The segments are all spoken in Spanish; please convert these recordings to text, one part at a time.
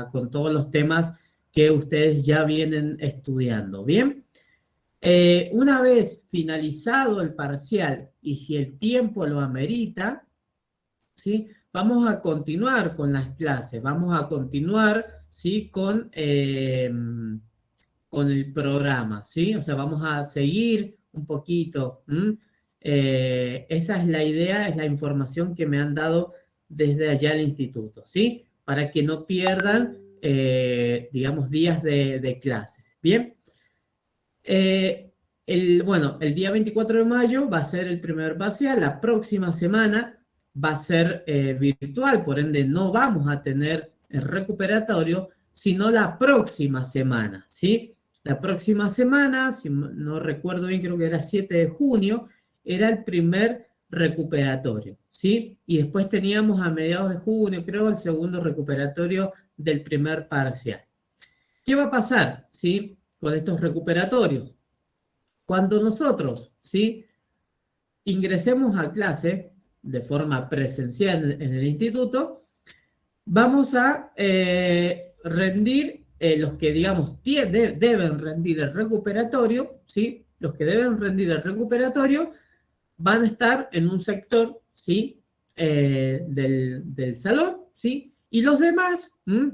con todos los temas que ustedes ya vienen estudiando. ¿Bien? Una vez finalizado el parcial y si el tiempo lo amerita, ¿sí? Vamos a continuar con las clases, vamos a continuar, ¿sí? Con el programa, ¿sí? O sea, vamos a seguir un poquito. Esa es la idea, es la información que me han dado desde allá al instituto, ¿sí? Para que no pierdan, digamos, días de clases. Bien. Bueno, el día 24 de mayo va a ser el primer parcial, la próxima semana va a ser virtual, por ende no vamos a tener el recuperatorio, sino la próxima semana, ¿sí? La próxima semana, si no recuerdo bien, creo que era 7 de junio, era el primer recuperatorio, ¿sí? Y después teníamos a mediados de junio, creo, el segundo recuperatorio del primer parcial. ¿Qué va a pasar, sí, con estos recuperatorios? Cuando nosotros, ¿sí?, ingresemos a clase de forma presencial en el instituto, vamos a rendir los que, digamos, deben rendir el recuperatorio, ¿sí? Los que deben rendir el recuperatorio van a estar en un sector, ¿sí?, del salón, ¿sí? Y los demás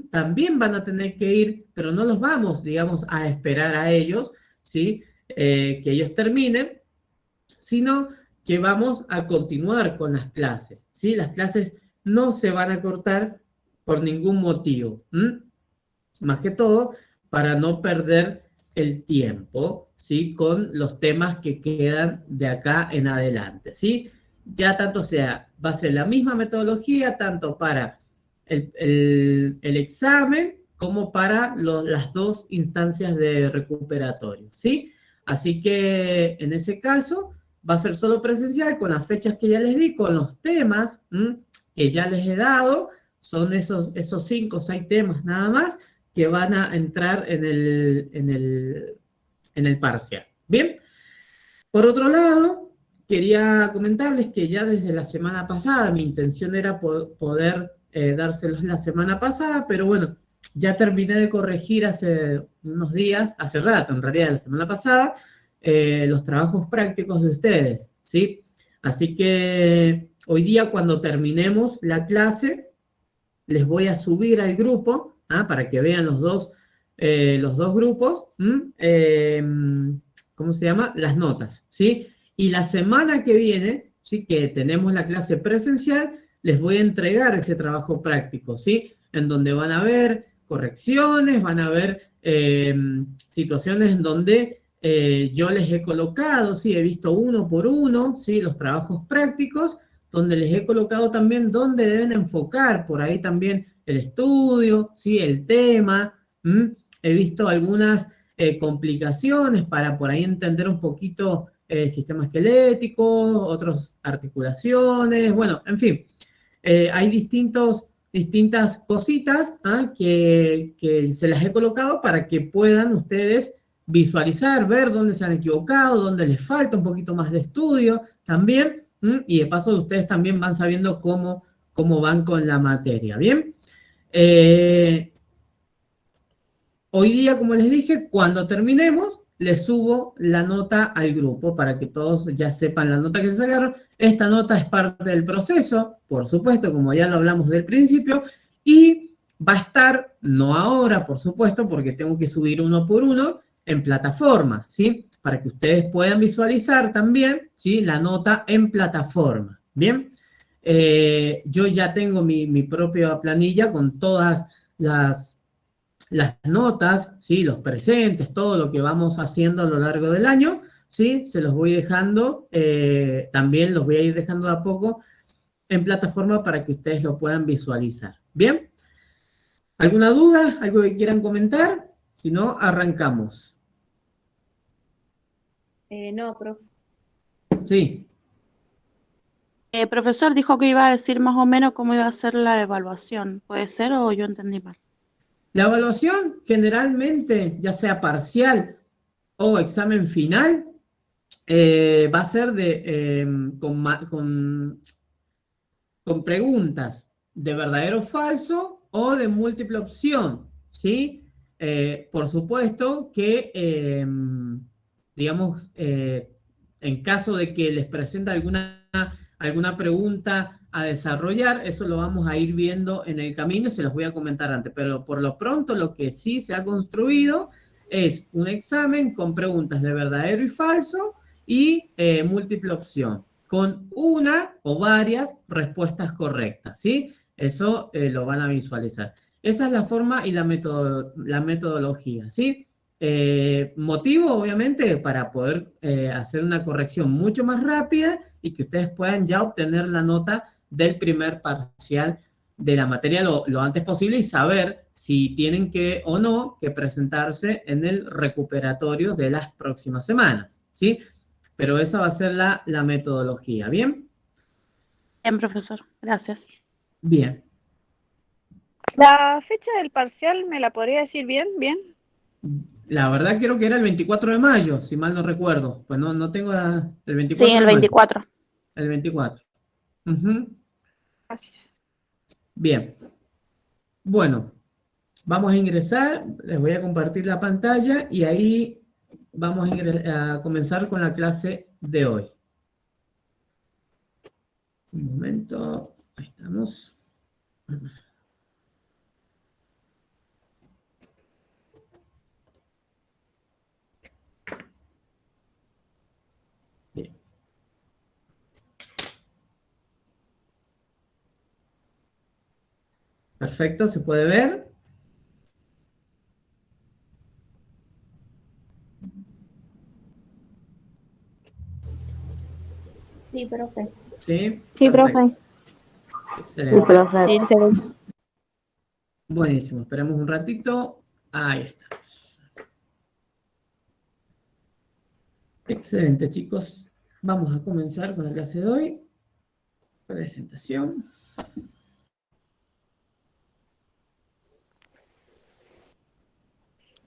también van a tener que ir, pero no los vamos, digamos, a esperar a ellos, ¿sí? Que ellos terminen, sino que vamos a continuar con las clases, ¿sí? Las clases no se van a cortar por ningún motivo, más que todo para no perder el tiempo, ¿sí? Con los temas que quedan de acá en adelante, ¿sí? Ya tanto sea, va a ser la misma metodología, tanto para el examen como para las dos instancias de recuperatorio, ¿sí? Así que en ese caso va a ser solo presencial con las fechas que ya les di, con los temas que ya les he dado, son esos 5 o 6 temas nada más que van a entrar en el parcial. Bien, por otro lado, quería comentarles que ya desde la semana pasada, mi intención era poder dárselos la semana pasada, pero bueno, ya terminé de corregir hace unos días, hace rato en realidad, la semana pasada, los trabajos prácticos de ustedes, ¿sí? Así que hoy día cuando terminemos la clase, les voy a subir al grupo, para que vean los dos grupos, ¿cómo se llama? Las notas, ¿sí? Y la semana que viene, ¿sí?, que tenemos la clase presencial, les voy a entregar ese trabajo práctico, ¿sí? En donde van a ver correcciones, van a ver situaciones en donde yo les he colocado, ¿sí? He visto uno por uno, ¿sí?, los trabajos prácticos, donde les he colocado también dónde deben enfocar, por ahí también el estudio, ¿sí?, el tema. He visto algunas complicaciones para por ahí entender un poquito sistema esquelético, otras articulaciones, bueno, en fin, hay distintas cositas que se las he colocado para que puedan ustedes visualizar, ver dónde se han equivocado, dónde les falta un poquito más de estudio también, y de paso ustedes también van sabiendo cómo van con la materia, ¿bien? Hoy día, como les dije, cuando terminemos, les subo la nota al grupo para que todos ya sepan la nota que se sacaron. Esta nota es parte del proceso, por supuesto, como ya lo hablamos del principio, y va a estar, no ahora, por supuesto, porque tengo que subir uno por uno, en plataforma, ¿sí? Para que ustedes puedan visualizar también, ¿sí?, la nota en plataforma, ¿bien? Yo ya tengo mi propia planilla con todas las notas, ¿sí?, los presentes, todo lo que vamos haciendo a lo largo del año, ¿sí? Se los voy dejando, también los voy a ir dejando de a poco en plataforma para que ustedes lo puedan visualizar. ¿Bien? ¿Alguna duda? ¿Algo que quieran comentar? Si no, arrancamos. No, profe. Sí. Profesor dijo que iba a decir más o menos cómo iba a ser la evaluación. ¿Puede ser o yo entendí mal? La evaluación generalmente, ya sea parcial o examen final, va a ser con preguntas de verdadero o falso o de múltiple opción, ¿sí? Por supuesto que, digamos, en caso de que les presente alguna pregunta a desarrollar, eso lo vamos a ir viendo en el camino y se los voy a comentar antes, pero por lo pronto lo que sí se ha construido es un examen con preguntas de verdadero y falso y múltiple opción, con una o varias respuestas correctas, ¿sí? Eso lo van a visualizar. Esa es la forma y la metodología, ¿sí? Motivo, obviamente, para poder hacer una corrección mucho más rápida y que ustedes puedan ya obtener la nota del primer parcial de la materia lo antes posible y saber si tienen que o no que presentarse en el recuperatorio de las próximas semanas, ¿sí? Pero esa va a ser la metodología, ¿bien? Bien, profesor. Gracias. Bien. La fecha del parcial, ¿me la podría decir bien? Bien. La verdad creo que era el 24 de mayo, si mal no recuerdo. Pues no tengo el 24 Sí, el de mayo. 24. El 24. Ujú. Gracias. Bien. Bueno, vamos a ingresar. Les voy a compartir la pantalla y ahí vamos a comenzar con la clase de hoy. Un momento. Ahí estamos. Bien. Perfecto, ¿se puede ver? Sí, profe. Sí. Sí, Perfecto. profe. Excelente. Sí, profe. Buenísimo, esperemos un ratito. Ahí estamos. Excelente, chicos. Vamos a comenzar con la clase de hoy. Presentación.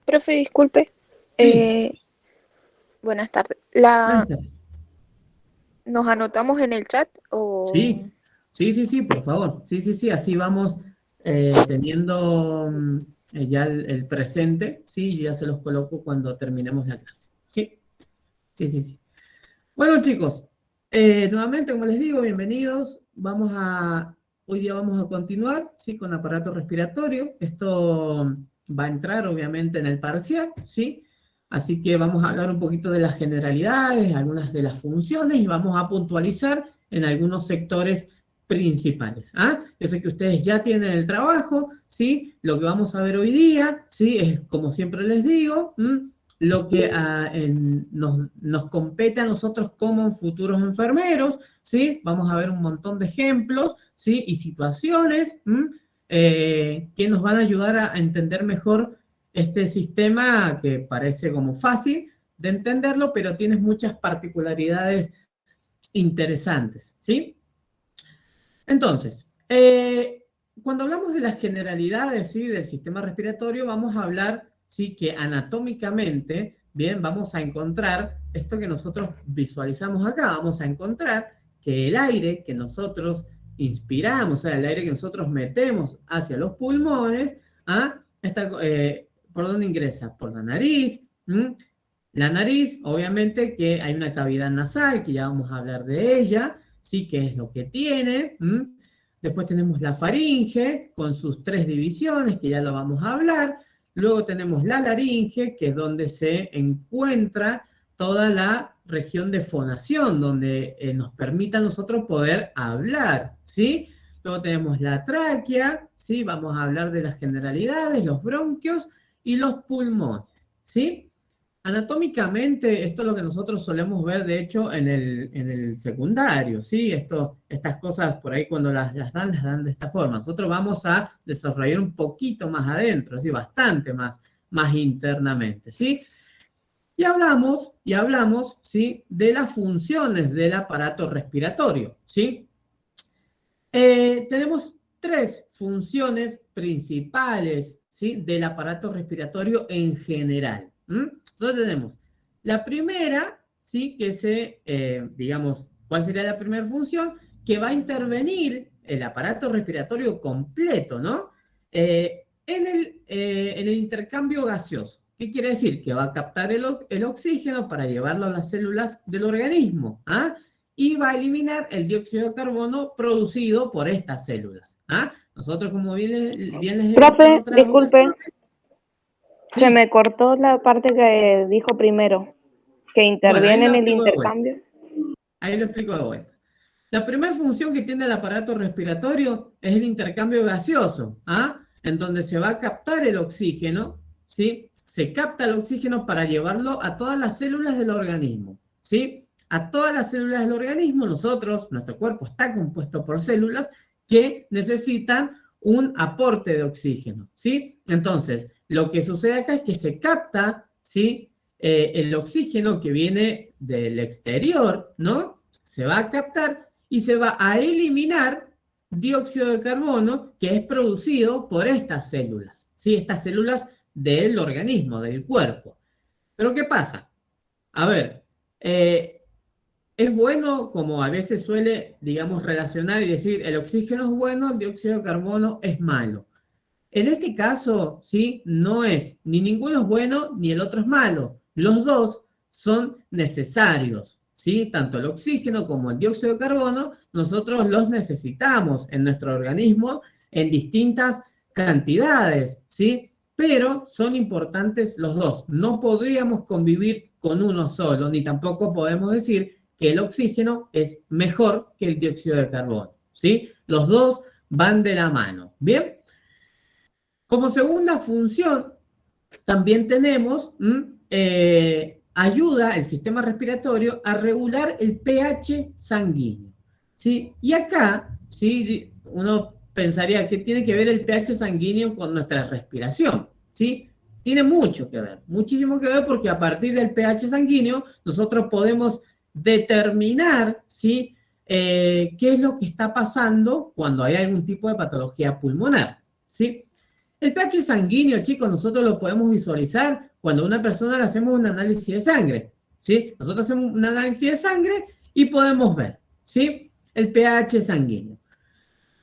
Profe, disculpe. Sí, Buenas tardes. buenas tardes. ¿Nos anotamos en el chat o...? Sí, por favor. Sí, así vamos teniendo ya el presente. Sí, yo ya se los coloco cuando terminemos la clase. Sí. Bueno, chicos, nuevamente, como les digo, bienvenidos. Hoy día vamos a continuar, ¿sí? Con aparato respiratorio. Esto va a entrar, obviamente, en el parcial, ¿sí? Así que vamos a hablar un poquito de las generalidades, algunas de las funciones y vamos a puntualizar en algunos sectores principales. ¿Ah? Yo sé que ustedes ya tienen el trabajo, ¿sí? Lo que vamos a ver hoy día, ¿sí? Es como siempre les digo, lo que nos compete a nosotros como futuros enfermeros, ¿sí? Vamos a ver un montón de ejemplos, ¿sí? Y situaciones que nos van a ayudar a entender mejor este sistema que parece como fácil de entenderlo, pero tiene muchas particularidades interesantes, ¿sí? Entonces, cuando hablamos de las generalidades, ¿sí? Del sistema respiratorio, vamos a hablar, ¿sí? Que anatómicamente, bien, vamos a encontrar esto que nosotros visualizamos acá, vamos a encontrar que el aire que nosotros inspiramos, o sea, el aire que nosotros metemos hacia los pulmones, ¿por dónde ingresa? Por la nariz. La nariz, obviamente que hay una cavidad nasal, que ya vamos a hablar de ella, ¿sí? Que es lo que tiene. Después tenemos la faringe, con sus 3 divisiones, que ya lo vamos a hablar. Luego tenemos la laringe, que es donde se encuentra toda la región de fonación, donde nos permite a nosotros poder hablar, ¿sí? Luego tenemos la tráquea, ¿sí? Vamos a hablar de las generalidades, los bronquios y los pulmones, ¿sí? Anatómicamente, esto es lo que nosotros solemos ver, de hecho, en el secundario, ¿sí? Estas cosas por ahí cuando las dan de esta forma. Nosotros vamos a desarrollar un poquito más adentro, ¿sí? Bastante más internamente, ¿sí? Y hablamos, ¿sí? De las funciones del aparato respiratorio, ¿sí? Tenemos 3 funciones principales, ¿sí? Del aparato respiratorio en general. Nosotros tenemos la primera, ¿sí? Digamos, ¿cuál sería la primera función? Que va a intervenir el aparato respiratorio completo, ¿no? en el intercambio gaseoso. ¿Qué quiere decir? Que va a captar el oxígeno para llevarlo a las células del organismo, ¿ah? Y va a eliminar el dióxido de carbono producido por estas células, ¿ah? Nosotros, como bien les he dicho en Profe, otras disculpe, ocasiones, sí, se me cortó la parte que dijo primero, que bueno, ahí interviene lo en el explico de vuelta. intercambio. Ahí lo explico de vuelta. La primera función que tiene el aparato respiratorio es el intercambio gaseoso, ¿ah? En donde se va a captar el oxígeno, ¿sí? Se capta el oxígeno para llevarlo a todas las células del organismo, ¿sí? A todas las células del organismo, nuestro cuerpo está compuesto por células que necesitan un aporte de oxígeno, ¿sí? Entonces, lo que sucede acá es que se capta, ¿sí? El oxígeno que viene del exterior, ¿no? Se va a captar y se va a eliminar dióxido de carbono que es producido por estas células, ¿sí? Estas células del organismo, del cuerpo. Pero ¿qué pasa? A ver, es bueno, como a veces suele, digamos, relacionar y decir, el oxígeno es bueno, el dióxido de carbono es malo. En este caso, ¿sí? No es, ni ninguno es bueno, ni el otro es malo. Los dos son necesarios, ¿sí? Tanto el oxígeno como el dióxido de carbono, nosotros los necesitamos en nuestro organismo en distintas cantidades, ¿sí? Pero son importantes los dos. No podríamos convivir con uno solo, ni tampoco podemos decir que el oxígeno es mejor que el dióxido de carbono, ¿sí? Los dos van de la mano, ¿bien? Como segunda función, también tenemos, ayuda el sistema respiratorio a regular el pH sanguíneo, ¿sí? Y acá, ¿sí? Uno pensaría que tiene que ver el pH sanguíneo con nuestra respiración, ¿sí? Tiene mucho que ver, muchísimo que ver, porque a partir del pH sanguíneo nosotros podemos determinar, ¿sí? ¿Qué es lo que está pasando cuando hay algún tipo de patología pulmonar, ¿sí? El pH sanguíneo, chicos, nosotros lo podemos visualizar cuando a una persona le hacemos un análisis de sangre, ¿sí? Nosotros hacemos un análisis de sangre y podemos ver, ¿sí? El pH sanguíneo.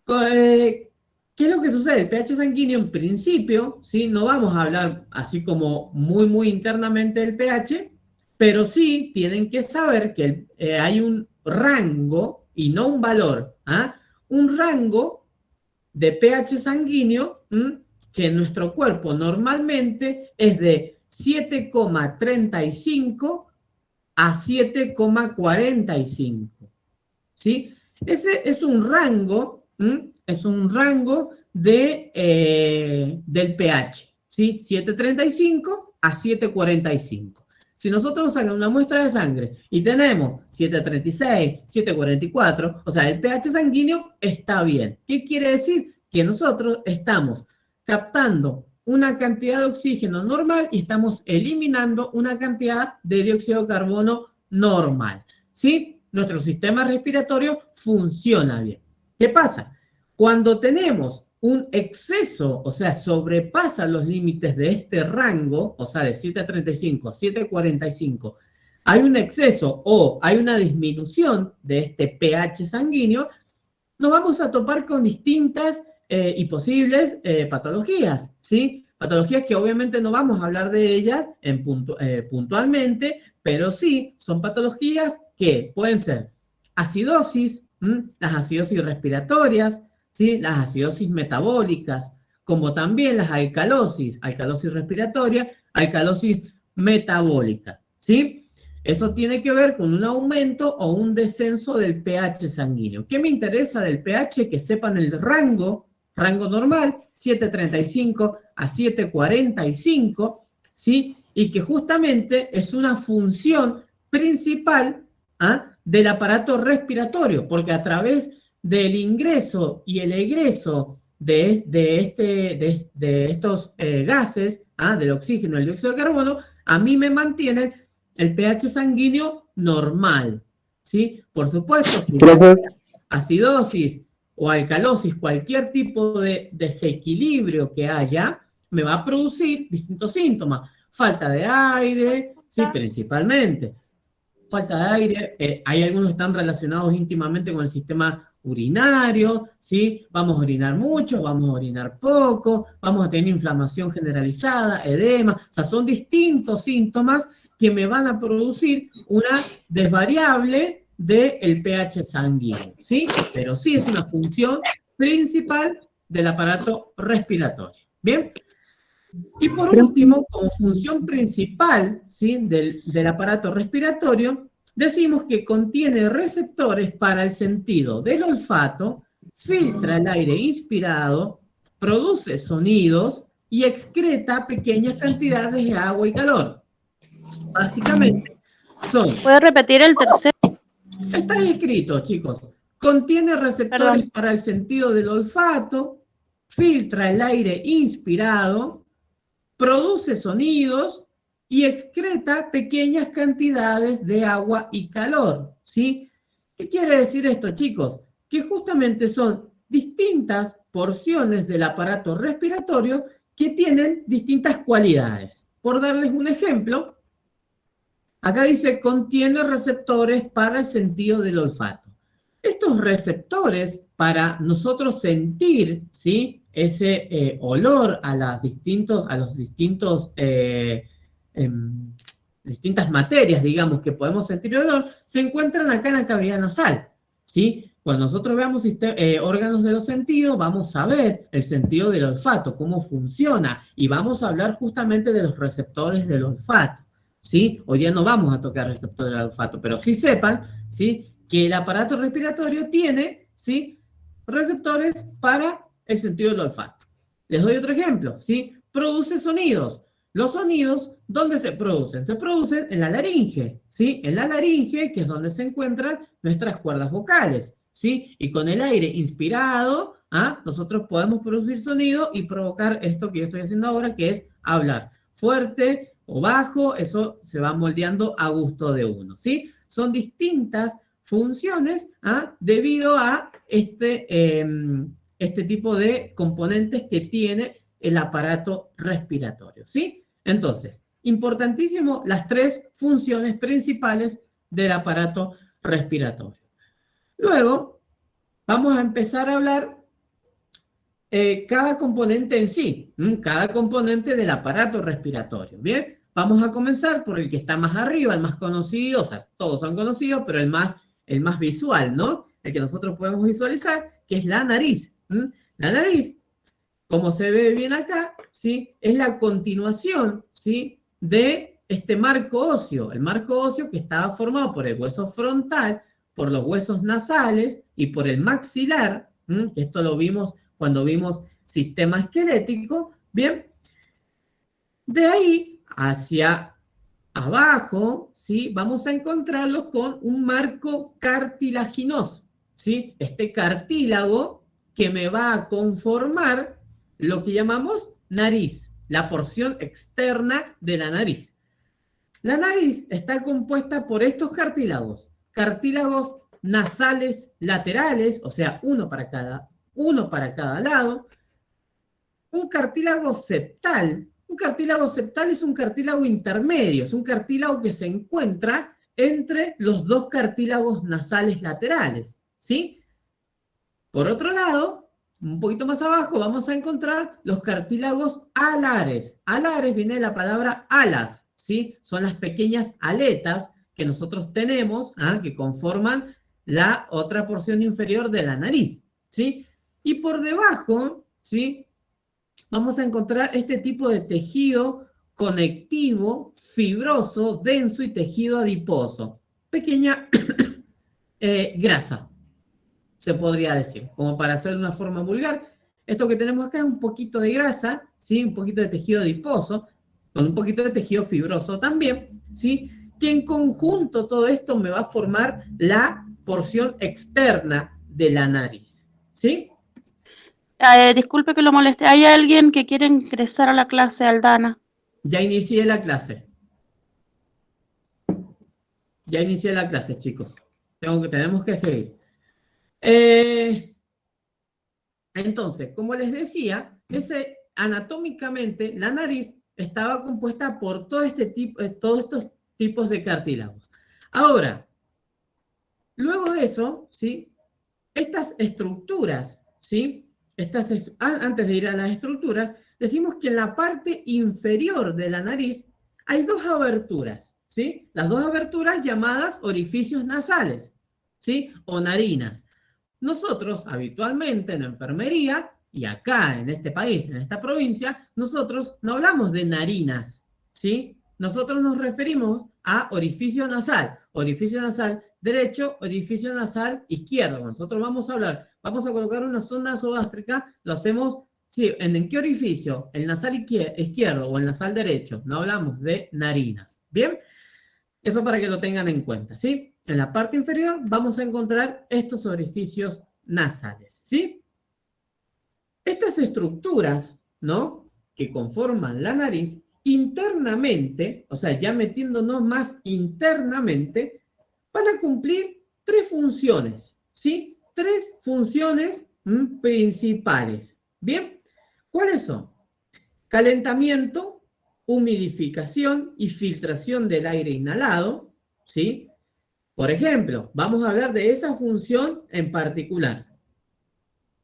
¿Qué es lo que sucede? El pH sanguíneo, en principio, ¿sí? No vamos a hablar así como muy internamente del pH, pero sí tienen que saber que hay un rango y no un valor, ¿ah? Un rango de pH sanguíneo, que en nuestro cuerpo normalmente es de 7,35 a 7,45, ¿sí? Ese es un rango, del pH, ¿sí? 7,35 a 7,45. Si nosotros sacamos una muestra de sangre y tenemos 7,36, 7,44, o sea, el pH sanguíneo está bien. ¿Qué quiere decir? Que nosotros estamos captando una cantidad de oxígeno normal y estamos eliminando una cantidad de dióxido de carbono normal, ¿sí? Nuestro sistema respiratorio funciona bien. ¿Qué pasa? Cuando tenemos un exceso, o sea, sobrepasa los límites de este rango, o sea, de 7,35 a 7,45, hay un exceso o hay una disminución de este pH sanguíneo, nos vamos a topar con distintas y posibles patologías, ¿sí? Patologías que obviamente no vamos a hablar de ellas puntualmente, pero sí son patologías que pueden ser acidosis, las acidosis respiratorias, ¿sí? Las acidosis metabólicas, como también las alcalosis respiratoria, alcalosis metabólica, ¿sí? Eso tiene que ver con un aumento o un descenso del pH sanguíneo. ¿Qué me interesa del pH? Que sepan el rango normal, 7,35 a 7,45, ¿sí? Y que justamente es una función principal, del aparato respiratorio, porque a través del ingreso y el egreso de estos gases, del oxígeno y el dióxido de carbono, a mí me mantienen el pH sanguíneo normal, ¿sí? Por supuesto, si acidosis o alcalosis, cualquier tipo de desequilibrio que haya, me va a producir distintos síntomas. Falta de aire, sí, principalmente. Falta de aire, hay algunos que están relacionados íntimamente con el sistema urinario, ¿sí? Vamos a orinar mucho, vamos a orinar poco, vamos a tener inflamación generalizada, edema, o sea, son distintos síntomas que me van a producir una desvariable del pH sanguíneo, ¿sí? Pero sí es una función principal del aparato respiratorio, ¿bien? Y por último, como función principal, ¿sí? del aparato respiratorio, decimos que contiene receptores para el sentido del olfato, filtra el aire inspirado, produce sonidos y excreta pequeñas cantidades de agua y calor. Básicamente, son, ¿Puede repetir el tercero? está ahí escrito, chicos, contiene receptores Perdón. para el sentido del olfato, filtra el aire inspirado, produce sonidos y excreta pequeñas cantidades de agua y calor, ¿sí? ¿Qué quiere decir esto, chicos? Que justamente son distintas porciones del aparato respiratorio que tienen distintas cualidades. Por darles un ejemplo, acá dice, contiene receptores para el sentido del olfato. Estos receptores, para nosotros sentir, ¿sí? Ese olor a los distintos distintas materias, digamos, que podemos sentir el olor, se encuentran acá en la cavidad nasal, ¿sí? Cuando nosotros veamos órganos de los sentidos, vamos a ver el sentido del olfato, cómo funciona, y vamos a hablar justamente de los receptores del olfato, ¿sí? Hoy día no vamos a tocar receptores del olfato, pero sí sepan, ¿sí? Que el aparato respiratorio tiene, ¿sí? Receptores para el sentido del olfato. Les doy otro ejemplo, ¿sí? Produce sonidos. Los sonidos, ¿dónde se producen? Se producen en la laringe, ¿sí? En la laringe, que es donde se encuentran nuestras cuerdas vocales, ¿sí? Y con el aire inspirado, nosotros podemos producir sonido y provocar esto que yo estoy haciendo ahora, que es hablar fuerte o bajo, eso se va moldeando a gusto de uno, ¿sí? Son distintas funciones debido a este tipo de componentes que tiene el aparato respiratorio, ¿sí? Entonces, importantísimo las tres funciones principales del aparato respiratorio. Luego, vamos a empezar a hablar cada componente en sí, cada componente del aparato respiratorio, ¿bien? Vamos a comenzar por el que está más arriba, el más conocido, o sea, todos son conocidos, pero el más visual, ¿no? El que nosotros podemos visualizar, que es la nariz. La nariz, como se ve bien acá, ¿sí? Es la continuación, ¿sí? De este marco óseo. El marco óseo que estaba formado por el hueso frontal, por los huesos nasales y por el maxilar. Esto lo vimos cuando vimos sistema esquelético. Bien. De ahí hacia abajo, ¿sí? Vamos a encontrarlos con un marco cartilaginoso, ¿sí? Este cartílago que me va a conformar lo que llamamos nariz, la porción externa de la nariz. La nariz está compuesta por estos cartílagos nasales laterales, o sea, uno para cada lado, un cartílago septal. Un cartílago septal es un cartílago intermedio, es un cartílago que se encuentra entre los dos cartílagos nasales laterales, ¿sí? Por otro lado, un poquito más abajo vamos a encontrar los cartílagos alares. Alares viene de la palabra alas, ¿sí? Son las pequeñas aletas que nosotros tenemos, que conforman la otra porción inferior de la nariz, ¿sí? Y por debajo, ¿sí? Vamos a encontrar este tipo de tejido conectivo, fibroso, denso y tejido adiposo. Pequeña grasa, se podría decir, como para hacerlo de una forma vulgar. Esto que tenemos acá es un poquito de grasa, ¿sí? Un poquito de tejido adiposo, con un poquito de tejido fibroso también, ¿sí? Que en conjunto todo esto me va a formar la porción externa de la nariz, ¿sí? Disculpe que lo moleste. ¿Hay alguien que quiere ingresar a la clase, Aldana? Ya inicié la clase. Ya inicié la clase, chicos. Tenemos que seguir. Entonces, como les decía, anatómicamente la nariz estaba compuesta por todos estos tipos de cartílagos. Ahora, luego de eso, ¿sí? estas estructuras, ¿sí? Antes de ir a las estructuras, decimos que en la parte inferior de la nariz hay dos aberturas, ¿sí? Las dos aberturas llamadas orificios nasales, ¿sí? O narinas. Nosotros, habitualmente en la enfermería, y acá en este país, en esta provincia, nosotros no hablamos de narinas, ¿sí? Nosotros nos referimos a orificio nasal derecho, orificio nasal izquierdo. Cuando nosotros vamos a hablar, vamos a colocar una sonda nasogástrica, lo hacemos, sí, ¿en qué orificio? ¿El nasal izquierdo o el nasal derecho? No hablamos de narinas, ¿bien? Eso para que lo tengan en cuenta, ¿sí? En la parte inferior vamos a encontrar estos orificios nasales, ¿sí? Estas estructuras, ¿no?, que conforman la nariz, internamente, o sea, ya metiéndonos más internamente, van a cumplir tres funciones, ¿sí? Tres funciones principales. ¿Bien? ¿Cuáles son? Calentamiento, humidificación y filtración del aire inhalado, ¿sí? Por ejemplo, vamos a hablar de esa función en particular.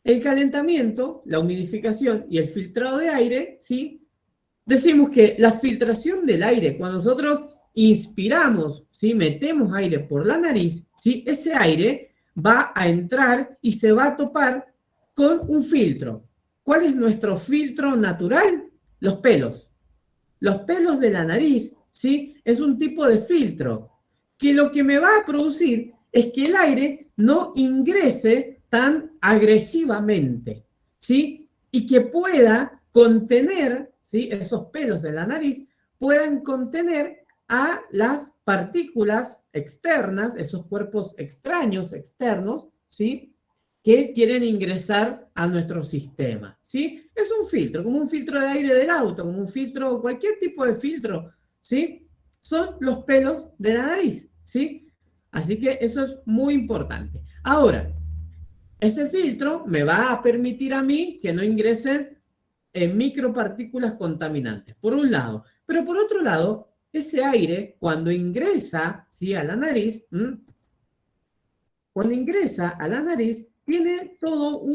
El calentamiento, la humidificación y el filtrado de aire, ¿sí? Decimos que la filtración del aire, cuando nosotros inspiramos, ¿sí?, metemos aire por la nariz, ¿sí?, ese aire va a entrar y se va a topar con un filtro. ¿Cuál es nuestro filtro natural? Los pelos. Los pelos de la nariz, ¿sí?, es un tipo de filtro que lo que me va a producir es que el aire no ingrese tan agresivamente, ¿sí?, y que pueda contener, ¿sí?, esos pelos de la nariz puedan contener a las partículas externas, esos cuerpos extraños externos, ¿sí?, que quieren ingresar a nuestro sistema, ¿sí? Es un filtro, como un filtro de aire del auto, como un filtro, cualquier tipo de filtro, ¿sí? Son los pelos de la nariz, ¿sí? Así que eso es muy importante. Ahora, ese filtro me va a permitir a mí que no ingresen micropartículas contaminantes, por un lado. Pero por otro lado, ese aire, cuando ingresa, ¿sí?, a la nariz, tiene todo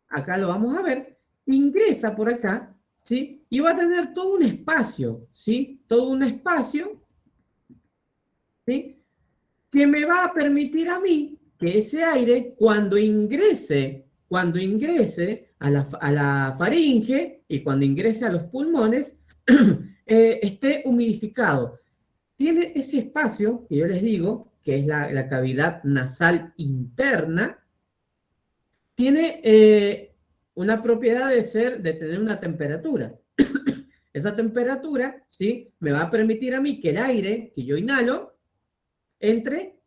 acá lo vamos a ver, ingresa por acá, ¿sí?, y va a tener todo un espacio, ¿sí?, todo un espacio, ¿sí?, que me va a permitir a mí que ese aire, cuando ingrese a la faringe y cuando ingrese a los pulmones, esté humidificado. Tiene ese espacio que yo les digo, que es la cavidad nasal interna, tiene una propiedad de tener una temperatura. Esa temperatura, ¿sí?, me va a permitir a mí que el aire que yo inhalo entre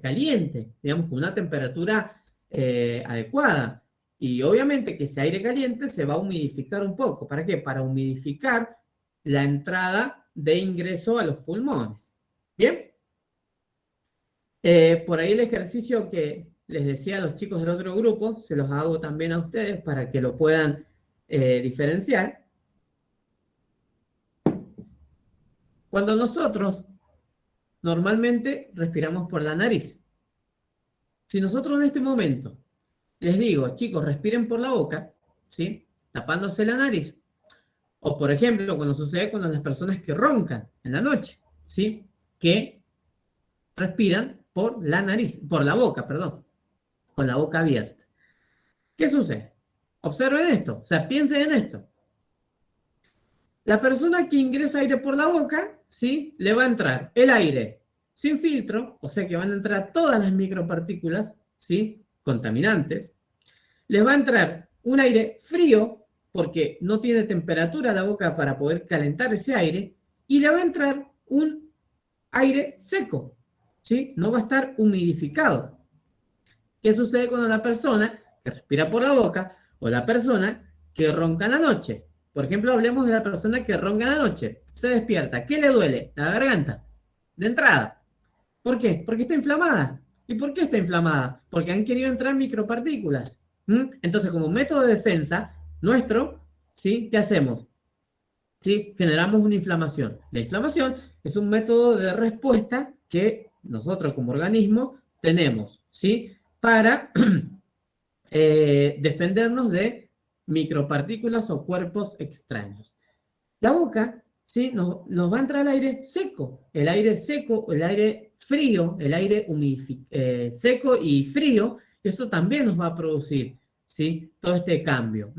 caliente, digamos, con una temperatura adecuada. Y obviamente que ese aire caliente se va a humidificar un poco. ¿Para qué? Para humidificar la entrada de ingreso a los pulmones. ¿Bien? Por ahí el ejercicio que les decía a los chicos del otro grupo, se los hago también a ustedes para que lo puedan diferenciar. Cuando nosotros normalmente respiramos por la nariz. Si nosotros en este momento les digo, chicos, respiren por la boca, ¿sí?, tapándose la nariz, o por ejemplo, cuando sucede con las personas que roncan en la noche, ¿sí?, que respiran por la nariz, por la boca, perdón, con la boca abierta. ¿Qué sucede? Observen esto, o sea, piensen en esto. La persona que ingresa aire por la boca, ¿sí?, le va a entrar el aire sin filtro, o sea que van a entrar todas las micropartículas, ¿sí?, contaminantes. Les va a entrar un aire frío, porque no tiene temperatura la boca para poder calentar ese aire, y le va a entrar un aire seco, ¿sí?, no va a estar humidificado. ¿Qué sucede cuando la persona que respira por la boca o la persona que ronca en la noche? Por ejemplo, hablemos de la persona que ronca en la noche. Se despierta. ¿Qué le duele? La garganta. De entrada. ¿Por qué? Porque está inflamada. ¿Y por qué está inflamada? Porque han querido entrar micropartículas. Entonces, como método de defensa nuestro, ¿sí?, ¿qué hacemos? ¿Sí? Generamos una inflamación. La inflamación es un método de respuesta que nosotros como organismo tenemos, ¿sí?, para defendernos de micropartículas o cuerpos extraños. La boca, ¿sí? Nos va a entrar el aire seco, el aire seco, el aire frío, el aire seco y frío, eso también nos va a producir, ¿sí? Todo este cambio.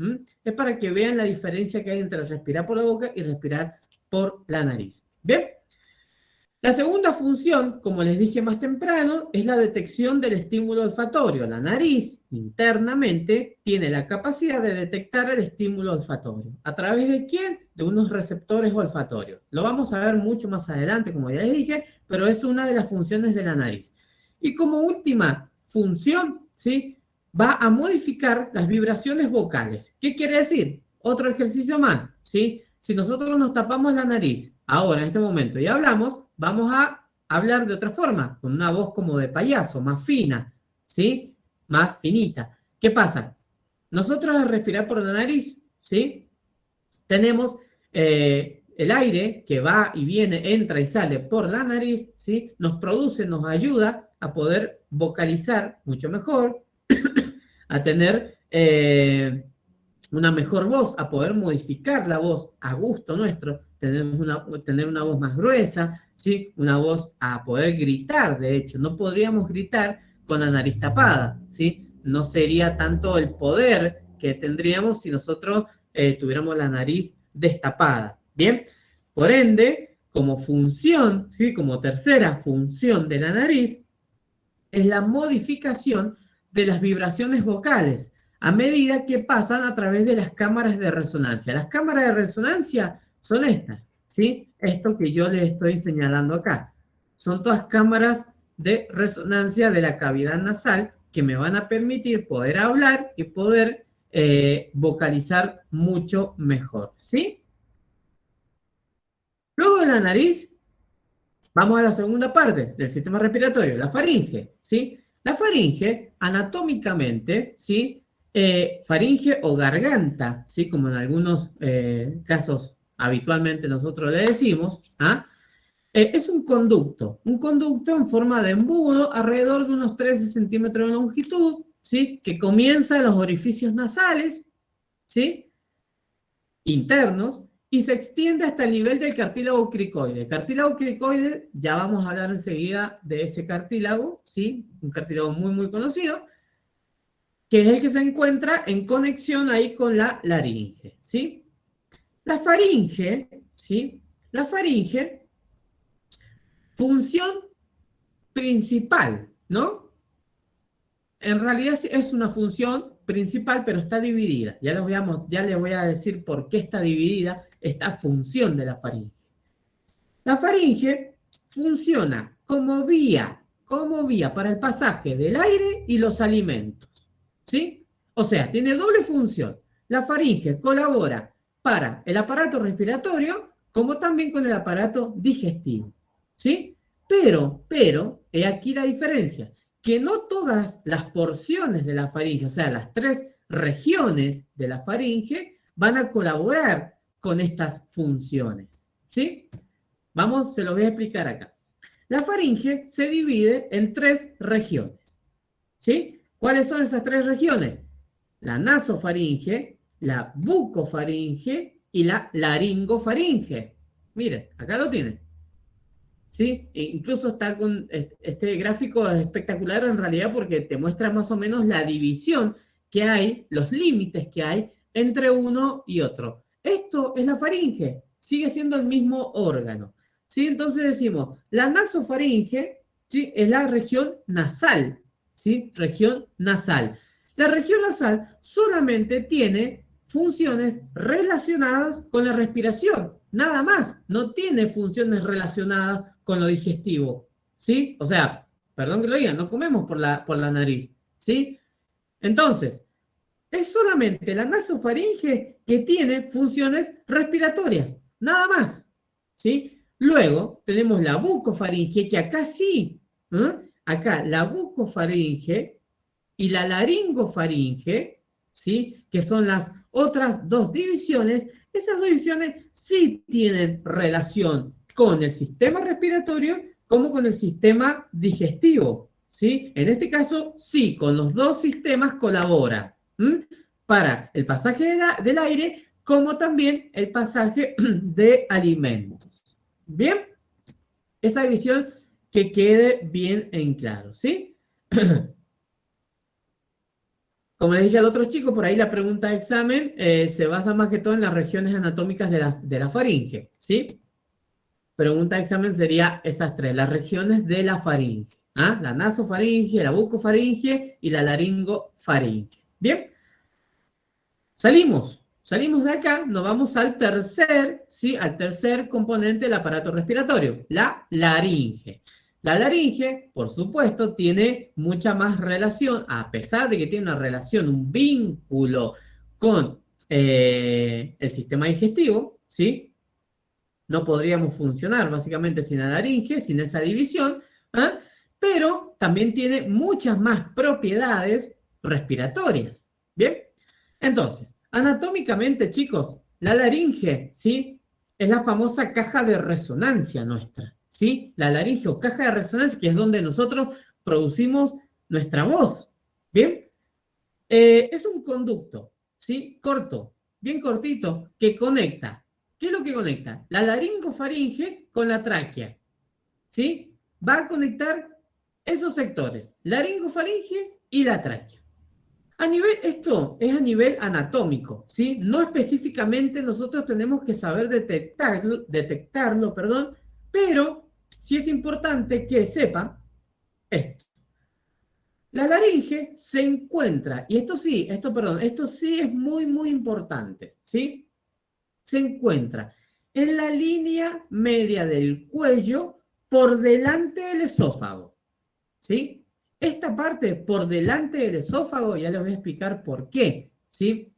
Es para que vean la diferencia que hay entre respirar por la boca y respirar por la nariz. ¿Bien? La segunda función, como les dije más temprano, es la detección del estímulo olfatorio. La nariz, internamente, tiene la capacidad de detectar el estímulo olfatorio. ¿A través de quién? De unos receptores olfatorios. Lo vamos a ver mucho más adelante, como ya les dije, pero es una de las funciones de la nariz. Y como última función, ¿sí? Va a modificar las vibraciones vocales. ¿Qué quiere decir? Otro ejercicio más, ¿sí? Si nosotros nos tapamos la nariz, ahora, en este momento, y hablamos, vamos a hablar de otra forma, con una voz como de payaso, más fina, ¿sí? Más finita. ¿Qué pasa? Nosotros al respirar por la nariz, ¿sí? Tenemos el aire que va y viene, entra y sale por la nariz, ¿sí? Nos produce, nos ayuda a poder vocalizar mucho mejor, a tener una mejor voz, a poder modificar la voz a gusto nuestro, tener una voz más gruesa, ¿sí? Una voz a poder gritar, de hecho, no podríamos gritar con la nariz tapada, ¿sí? No sería tanto el poder que tendríamos si nosotros tuviéramos la nariz destapada, ¿bien? Por ende, como función, ¿sí? Como tercera función de la nariz, es la modificación de las vibraciones vocales a medida que pasan a través de las cámaras de resonancia. Las cámaras de resonancia son estas, ¿sí? Esto que yo les estoy señalando acá. Son todas cámaras de resonancia de la cavidad nasal que me van a permitir poder hablar y poder vocalizar mucho mejor, ¿sí? Luego de la nariz, vamos a la segunda parte del sistema respiratorio, la faringe, ¿sí? La faringe, anatómicamente, ¿sí? Faringe o garganta, ¿sí? Como en algunos casos habitualmente nosotros le decimos, ¿ah? Es un conducto en forma de embudo alrededor de unos 13 centímetros de longitud, ¿sí? Que comienza en los orificios nasales, ¿sí? Internos, y se extiende hasta el nivel del cartílago cricoide. El cartílago cricoide, ya vamos a hablar enseguida de ese cartílago, ¿sí? Un cartílago muy, muy conocido, que es el que se encuentra en conexión ahí con la laringe, ¿sí? La faringe, ¿sí? La faringe, función principal, ¿no? En realidad es una función principal, pero está dividida. Ya les voy a decir por qué está dividida esta función de la faringe. La faringe funciona como vía para el pasaje del aire y los alimentos, ¿sí? O sea, tiene doble función. La faringe colabora para el aparato respiratorio como también con el aparato digestivo, ¿sí? Pero, he aquí la diferencia, que no todas las porciones de la faringe, o sea, las 3 regiones de la faringe, van a colaborar con estas funciones, ¿sí? Vamos, se lo voy a explicar acá. La faringe se divide en 3 regiones, ¿sí? ¿Cuáles son esas 3 regiones? La nasofaringe, la bucofaringe y la laringofaringe. Miren, acá lo tienen. ¿Sí? E incluso está con este gráfico espectacular en realidad porque te muestra más o menos la división que hay, los límites que hay entre uno y otro. Esto es la faringe, sigue siendo el mismo órgano, ¿sí? Entonces decimos, la nasofaringe, ¿sí? Es la región nasal, ¿sí? Región nasal. La región nasal solamente tiene funciones relacionadas con la respiración, nada más, no tiene funciones relacionadas con lo digestivo, ¿sí? O sea, perdón que lo diga, no comemos por la nariz, ¿sí? Entonces, es solamente la nasofaringe que tiene funciones respiratorias, nada más, ¿sí? Luego tenemos la bucofaringe, que acá sí, ¿eh? Acá la bucofaringe y la laringofaringe, ¿sí? Que son las otras 2 divisiones. Esas 2 divisiones sí tienen relación con el sistema respiratorio como con el sistema digestivo, ¿sí? En este caso, sí, con los dos sistemas colabora. Para el pasaje del aire, como también el pasaje de alimentos. ¿Bien? Esa división que quede bien en claro, ¿sí? Como les dije al otro chico, por ahí la pregunta de examen se basa más que todo en las regiones anatómicas de la faringe, ¿sí? Pregunta de examen sería esas tres, las regiones de la faringe. ¿Ah? La nasofaringe, la bucofaringe y la laringofaringe. ¿Bien? Salimos de acá, nos vamos al tercer, ¿sí? Al tercer componente del aparato respiratorio, la laringe. La laringe, por supuesto, tiene mucha más relación, a pesar de que tiene una relación, un vínculo con el sistema digestivo, ¿sí? No podríamos funcionar básicamente sin la laringe, sin esa división, ¿ah? Pero también tiene muchas más propiedades respiratorias. ¿Bien? Entonces, anatómicamente, chicos, la laringe, ¿sí? Es la famosa caja de resonancia nuestra, ¿sí? La laringe o caja de resonancia, que es donde nosotros producimos nuestra voz. ¿Bien? Es un conducto, ¿sí? Corto, bien cortito, que conecta. ¿Qué es lo que conecta? La laringofaringe con la tráquea, ¿sí? Va a conectar esos sectores, laringofaringe y la tráquea. Esto es a nivel anatómico, ¿sí? No específicamente nosotros tenemos que saber detectarlo, pero sí es importante que sepa esto. La laringe se encuentra, y esto sí es muy, muy importante, ¿sí? Se encuentra en la línea media del cuello por delante del esófago, ¿sí? Esta parte por delante del esófago, ya les voy a explicar por qué, ¿sí?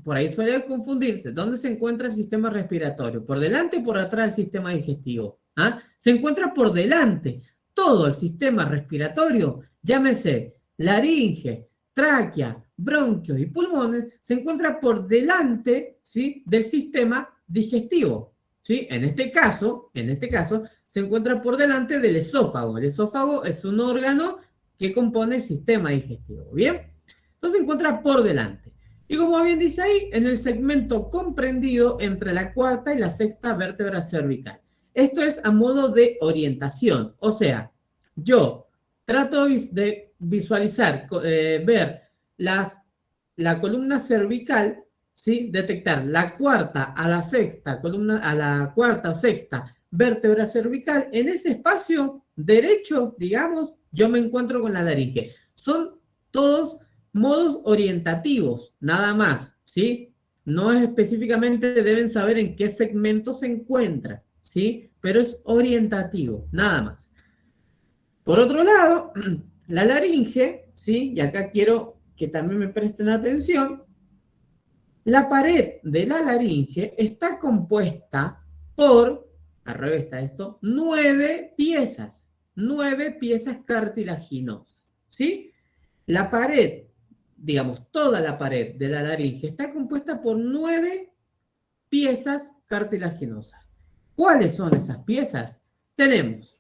Por ahí suele confundirse. ¿Dónde se encuentra el sistema respiratorio? ¿Por delante o por atrás del sistema digestivo? ¿Ah? Se encuentra por delante. Todo el sistema respiratorio, llámese laringe, tráquea, bronquios y pulmones, se encuentra por delante, ¿sí? Del sistema digestivo, ¿sí? En este caso, se encuentra por delante del esófago. El esófago es un órgano que compone el sistema digestivo, ¿bien? Entonces se encuentra por delante. Y como bien dice ahí, en el segmento comprendido entre la cuarta y la sexta vértebra cervical. Esto es a modo de orientación. O sea, yo trato de visualizar, ver la columna cervical, ¿sí? Detectar la cuarta a la sexta a la cuarta o sexta vértebra cervical. En ese espacio derecho, digamos, yo me encuentro con la laringe. Son todos modos orientativos, nada más, ¿sí? No es específicamente deben saber en qué segmento se encuentra, ¿sí? Pero es orientativo, nada más. Por otro lado, la laringe, ¿sí? Y acá quiero que también me presten atención. La pared de la laringe está compuesta por, al revés está esto, 9 piezas cartilaginosas, ¿sí? La pared, digamos, toda la pared de la laringe está compuesta por 9 piezas cartilaginosas. ¿Cuáles son esas piezas? Tenemos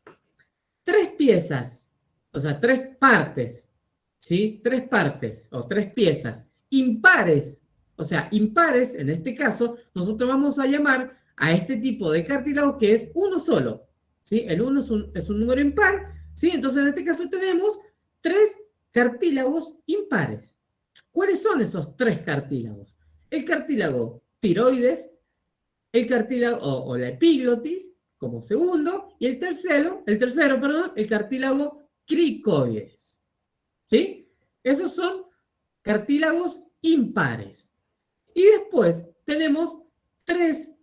3 piezas, o sea, 3 partes, ¿sí? 3 partes o 3 piezas impares, o sea, impares, en este caso, nosotros vamos a llamar a este tipo de cartílago que es uno solo, ¿sí? El 1 es un número impar, ¿sí? Entonces, en este caso tenemos 3 cartílagos impares. ¿Cuáles son esos 3 cartílagos? El cartílago tiroides, el cartílago o la epiglotis como segundo, y el tercero, el cartílago cricoides. ¿Sí? Esos son cartílagos impares. Y después tenemos 3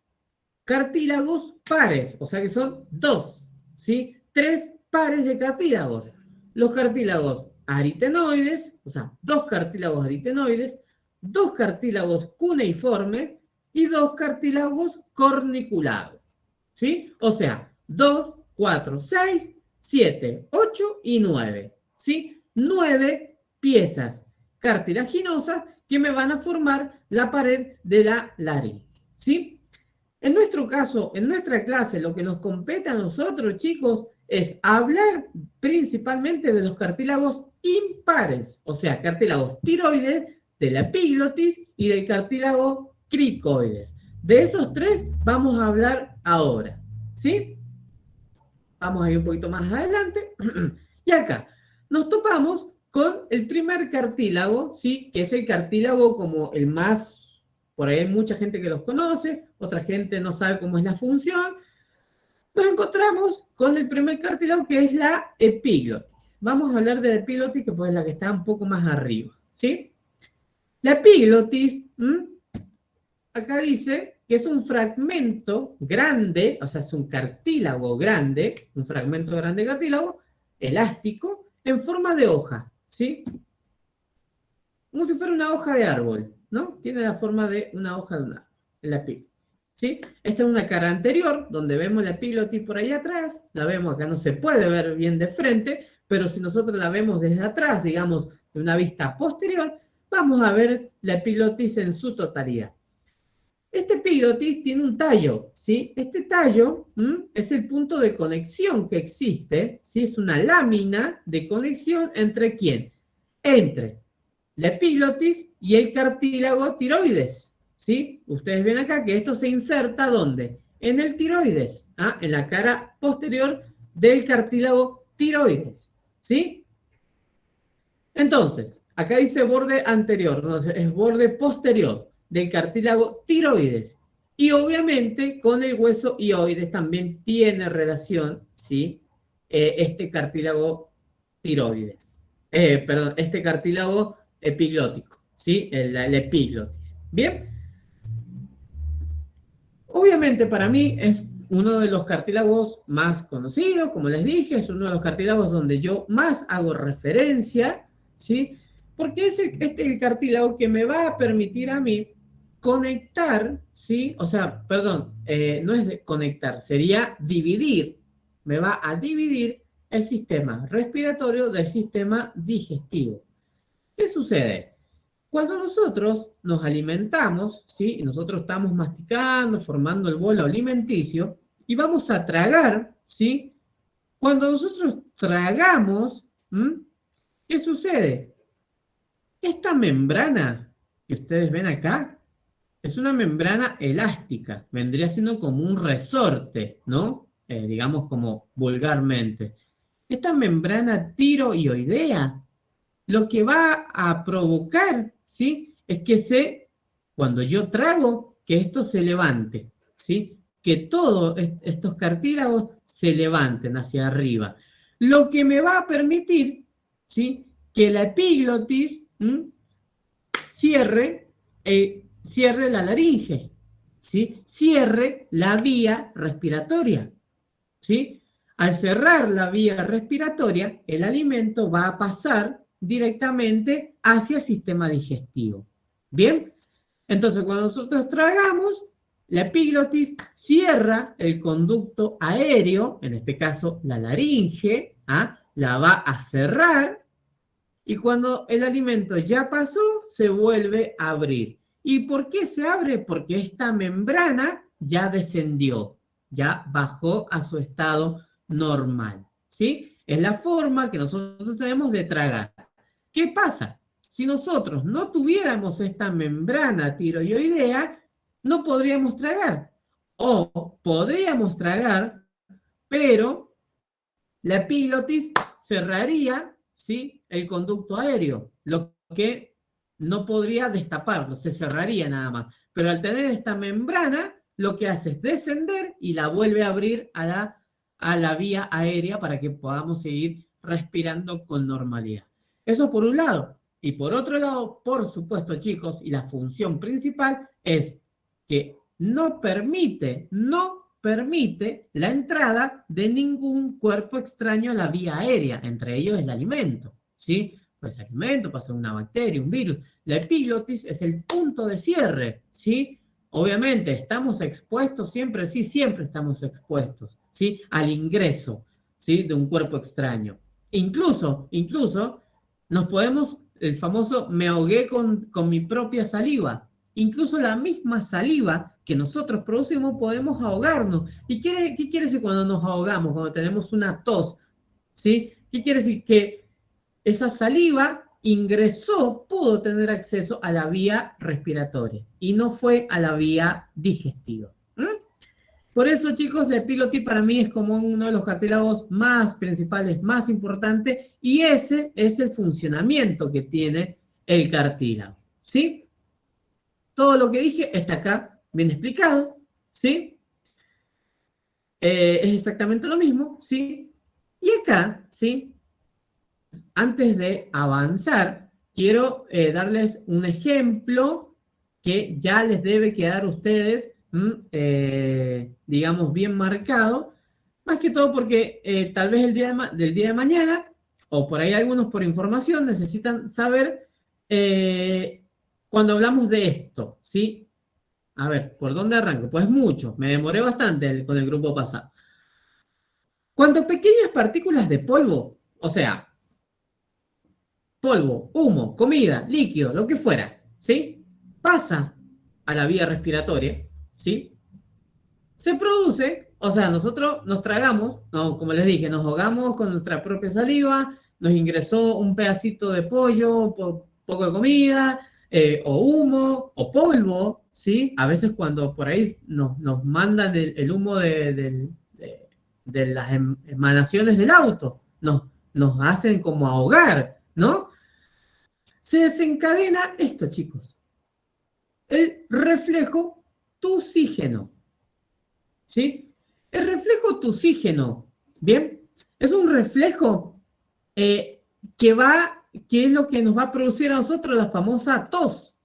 cartílagos pares, o sea que son 2, ¿sí? 3 pares de cartílagos. Los cartílagos aritenoides, o sea, 2 cartílagos aritenoides, 2 cartílagos cuneiformes y 2 cartílagos corniculados, ¿sí? O sea, 2, 4, 6, 7, 8 y 9, ¿sí? 9 piezas cartilaginosas que me van a formar la pared de la laringe, ¿sí? En nuestro caso, en nuestra clase, lo que nos compete a nosotros, chicos, es hablar principalmente de los cartílagos impares, o sea, cartílagos tiroides, de la epiglotis y del cartílago cricoides. De esos tres vamos a hablar ahora, ¿sí? Vamos a ir un poquito más adelante. Y acá nos topamos con el primer cartílago, ¿sí? Que es el cartílago como el más, por ahí hay mucha gente que los conoce, otra gente no sabe cómo es la función. Nos encontramos con el primer cartílago que es la epiglotis. Vamos a hablar de la epiglotis, que pues es la que está un poco más arriba, ¿sí? La epiglotis, acá dice que es un fragmento grande, o sea, es un cartílago grande, un fragmento grande de cartílago, elástico, en forma de hoja, ¿sí? Como si fuera una hoja de árbol, ¿no? Tiene la forma de una hoja de un árbol, la epiglotis, ¿sí? Esta es una cara anterior, donde vemos la epiglotis por ahí atrás, la vemos acá, no se puede ver bien de frente, pero si nosotros la vemos desde atrás, digamos, de una vista posterior, vamos a ver la epiglotis en su totalidad. Este epiglotis tiene un tallo, ¿sí? Este tallo es el punto de conexión que existe, ¿sí? Es una lámina de conexión entre ¿quién? Entre la epiglotis y el cartílago tiroides, ¿sí? Ustedes ven acá que esto se inserta ¿dónde? En el tiroides, en la cara posterior del cartílago tiroides, ¿sí? Entonces, acá dice borde anterior, no, es borde posterior del cartílago tiroides. Y obviamente con el hueso hioides también tiene relación, ¿sí? Este cartílago tiroides. Perdón, este cartílago epiglótico, ¿sí? La epiglotis. ¿Bien? Obviamente para mí es uno de los cartílagos más conocidos, como les dije, es uno de los cartílagos donde yo más hago referencia, ¿sí? Porque es el cartílago que me va a permitir a mí conectar, ¿sí? O sea, perdón, no es de conectar, sería dividir. Me va a dividir el sistema respiratorio del sistema digestivo. ¿Qué sucede? Cuando nosotros nos alimentamos, ¿sí? Y nosotros estamos masticando, formando el bolo alimenticio, y vamos a tragar, ¿sí? Cuando nosotros tragamos, ¿qué sucede? Esta membrana que ustedes ven acá es una membrana elástica, vendría siendo como un resorte, ¿no? Digamos como vulgarmente. Esta membrana tiroidea lo que va a provocar, ¿sí? Es que cuando yo trago, que esto se levante, ¿sí? Que todos estos cartílagos se levanten hacia arriba. Lo que me va a permitir, ¿sí? Que la epiglotis cierre la laringe, ¿sí? Cierre la vía respiratoria, ¿sí? Al cerrar la vía respiratoria, el alimento va a pasar directamente hacia el sistema digestivo. ¿Bien? Entonces, cuando nosotros tragamos, la epiglotis cierra el conducto aéreo, en este caso la laringe, la va a cerrar, y cuando el alimento ya pasó, se vuelve a abrir. ¿Y por qué se abre? Porque esta membrana ya descendió, ya bajó a su estado normal, ¿sí? Es la forma que nosotros tenemos de tragar. ¿Qué pasa? Si nosotros no tuviéramos esta membrana tiroidea, no podríamos tragar. O podríamos tragar, pero la epiglotis cerraría, ¿sí? El conducto aéreo, lo que no podría destaparlo, se cerraría nada más. Pero al tener esta membrana, lo que hace es descender y la vuelve a abrir a la vía aérea para que podamos seguir respirando con normalidad. Eso por un lado. Y por otro lado, por supuesto, chicos, y la función principal es que no permite la entrada de ningún cuerpo extraño a la vía aérea, entre ellos el alimento, ¿sí? Pues alimento, puede ser una bacteria, un virus. La epiglotis es el punto de cierre, ¿sí? Obviamente, ¿estamos expuestos siempre? Sí, siempre estamos expuestos, ¿sí? Al ingreso, ¿sí? De un cuerpo extraño. Incluso, nos podemos, el famoso me ahogué con mi propia saliva. Incluso la misma saliva que nosotros producimos, podemos ahogarnos. ¿Y qué quiere decir cuando nos ahogamos, cuando tenemos una tos? ¿Sí? ¿Qué quiere decir? Que esa saliva ingresó, pudo tener acceso a la vía respiratoria y no fue a la vía digestiva. Por eso, chicos, la epiglottis para mí es como uno de los cartílagos más principales, más importantes, y ese es el funcionamiento que tiene el cartílago, ¿sí? Todo lo que dije está acá bien explicado, ¿sí? Es exactamente lo mismo, ¿sí? Y acá, ¿sí? Antes de avanzar, quiero darles un ejemplo que ya les debe quedar a ustedes, digamos, bien marcado, más que todo porque tal vez del día de mañana, o por ahí algunos por información, necesitan saber cuando hablamos de esto, ¿sí? A ver, ¿por dónde arranco? Pues mucho, me demoré bastante con el grupo pasado. Cuando pequeñas partículas de polvo, o sea, polvo, humo, comida, líquido, lo que fuera, ¿sí? Pasa a la vía respiratoria, ¿sí? Se produce, o sea, nosotros nos tragamos, no, como les dije, nos ahogamos con nuestra propia saliva, nos ingresó un pedacito de pollo, poco de comida, o humo, o polvo, ¿sí? A veces cuando por ahí nos mandan el humo de las emanaciones del auto, nos hacen como ahogar, ¿no? Se desencadena esto, chicos. El reflejo tuxígeno. ¿Sí? El reflejo tuxígeno, ¿bien? Es un reflejo que es lo que nos va a producir a nosotros la famosa tos.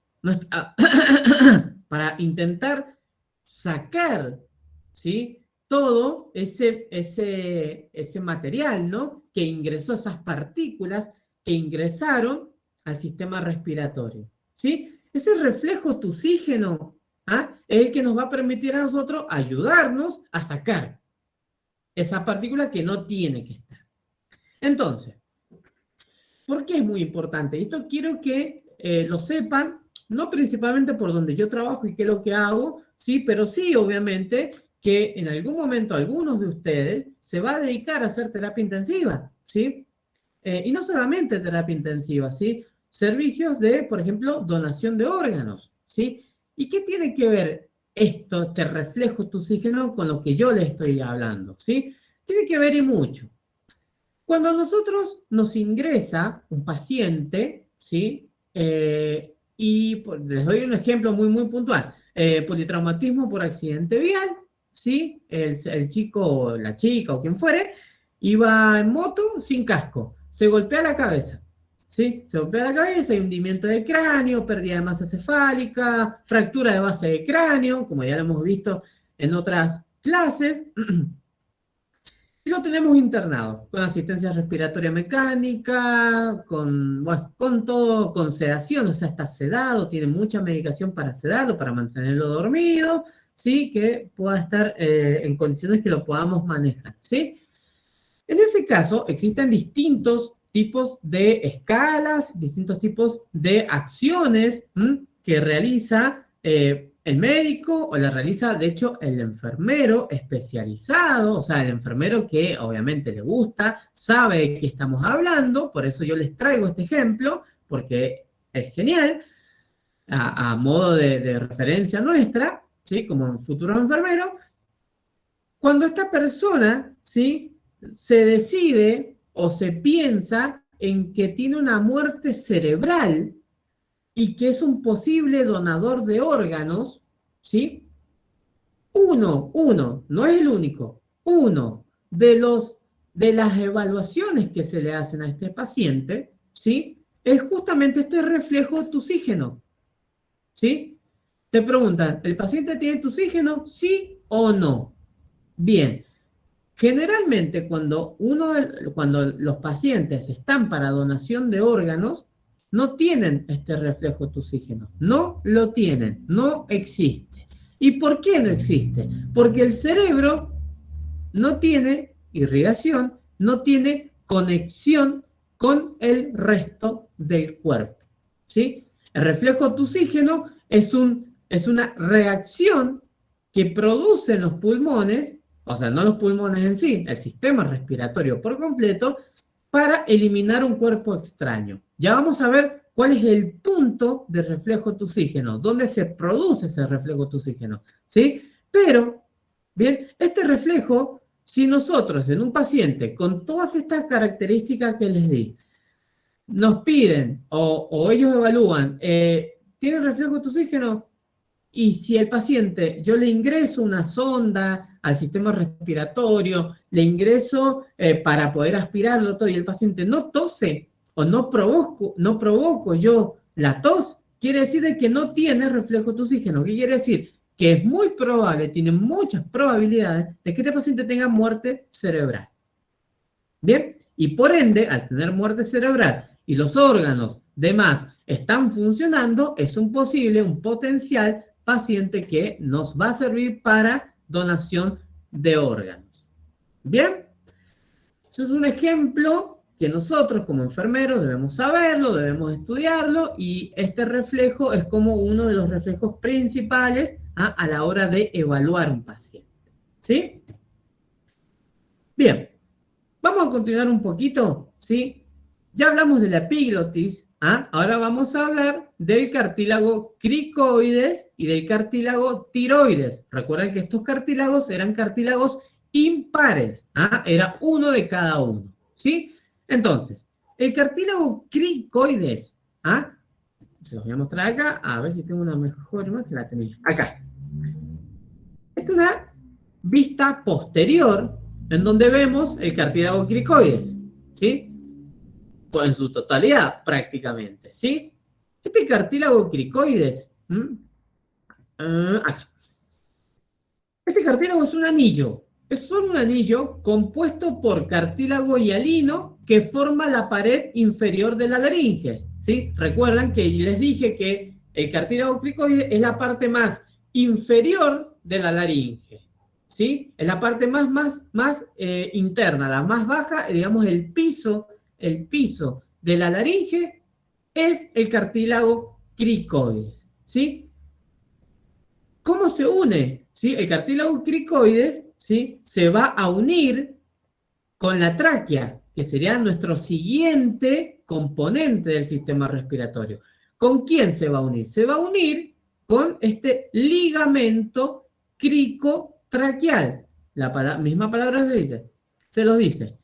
Para intentar sacar, ¿sí? Todo ese material, ¿no? Que ingresó, esas partículas que ingresaron al sistema respiratorio, ¿sí? Ese reflejo tuxígeno, es el que nos va a permitir a nosotros ayudarnos a sacar esa partícula que no tiene que estar. Entonces, ¿por qué es muy importante? Esto quiero que lo sepan, no principalmente por donde yo trabajo y qué es lo que hago, ¿sí? Pero sí, obviamente, que en algún momento algunos de ustedes se va a dedicar a hacer terapia intensiva, ¿sí? Y no solamente terapia intensiva, ¿sí? Servicios de, por ejemplo, donación de órganos, ¿sí? ¿Y qué tiene que ver este reflejo tuxígeno con lo que yo les estoy hablando, ¿sí? Tiene que ver y mucho. Cuando a nosotros nos ingresa un paciente, ¿sí? Y les doy un ejemplo muy, muy puntual. Politraumatismo por accidente vial, ¿sí? El chico o la chica o quien fuere, iba en moto sin casco, se golpea la cabeza, ¿sí? Se golpea la cabeza, hay hundimiento del cráneo, pérdida de masa cefálica, fractura de base de cráneo, como ya lo hemos visto en otras clases, y lo tenemos internado, con asistencia respiratoria mecánica, con todo, con sedación, o sea, está sedado, tiene mucha medicación para sedarlo, para mantenerlo dormido, ¿sí? Que pueda estar en condiciones que lo podamos manejar, ¿sí? En ese caso, existen distintos tipos de escalas, distintos tipos de acciones que realiza el médico o la realiza, de hecho, el enfermero especializado, o sea, el enfermero que obviamente le gusta, sabe de qué estamos hablando, por eso yo les traigo este ejemplo, porque es genial, a modo de referencia nuestra, ¿sí? Como futuro enfermero. Cuando esta persona, ¿sí? Se decide o se piensa en que tiene una muerte cerebral y que es un posible donador de órganos, ¿sí? Uno, no es el único, uno de las evaluaciones que se le hacen a este paciente, ¿sí? Es justamente este reflejo tuxígeno, ¿sí? Te preguntan, ¿el paciente tiene tuxígeno? ¿Sí o no? Bien. Generalmente cuando los pacientes están para donación de órganos, no tienen este reflejo tuxígeno, no lo tienen, no existe. ¿Y por qué no existe? Porque el cerebro no tiene irrigación, no tiene conexión con el resto del cuerpo, ¿sí? El reflejo tuxígeno es una reacción que producen los pulmones, o sea, no los pulmones en sí, el sistema respiratorio por completo, para eliminar un cuerpo extraño. Ya vamos a ver cuál es el punto de reflejo de oxígeno, dónde se produce ese reflejo de oxígeno, ¿sí? Pero, bien, este reflejo, si nosotros en un paciente con todas estas características que les di, nos piden o ellos evalúan, ¿tiene reflejo de oxígeno? Y si el paciente, yo le ingreso una sonda al sistema respiratorio, le ingreso para poder aspirarlo todo, y el paciente no tose o no provoco yo la tos, quiere decir de que no tiene reflejo de oxígeno. ¿Qué quiere decir? Que es muy probable, tiene muchas probabilidades de que este paciente tenga muerte cerebral. Bien, y por ende, al tener muerte cerebral y los órganos demás están funcionando, es un potencial paciente que nos va a servir para donación de órganos. Bien, eso es un ejemplo que nosotros como enfermeros debemos saberlo, debemos estudiarlo, y este reflejo es como uno de los reflejos principales a la hora de evaluar un paciente. ¿Sí? Bien, vamos a continuar un poquito, ¿sí? Ya hablamos de la epiglotis, ahora vamos a hablar del cartílago cricoides y del cartílago tiroides. Recuerden que estos cartílagos eran cartílagos impares, era uno de cada uno, ¿sí? Entonces, el cartílago cricoides, se los voy a mostrar acá, a ver si tengo una mejor imagen, la tenía acá. Esta es una vista posterior en donde vemos el cartílago cricoides, ¿sí? En su totalidad, prácticamente, ¿sí? Este cartílago cricoides, acá. Este cartílago es un anillo, es solo un anillo compuesto por cartílago hialino que forma la pared inferior de la laringe, ¿sí? Recuerdan que les dije que el cartílago cricoides es la parte más inferior de la laringe, ¿sí? Es la parte más interna, la más baja, digamos, el piso de la laringe es el cartílago cricoides, ¿sí? ¿Cómo se une? ¿Sí? El cartílago cricoides, ¿sí?, se va a unir con la tráquea, que sería nuestro siguiente componente del sistema respiratorio. ¿Con quién se va a unir? Se va a unir con este ligamento cricotraqueal. La misma palabra se los dice.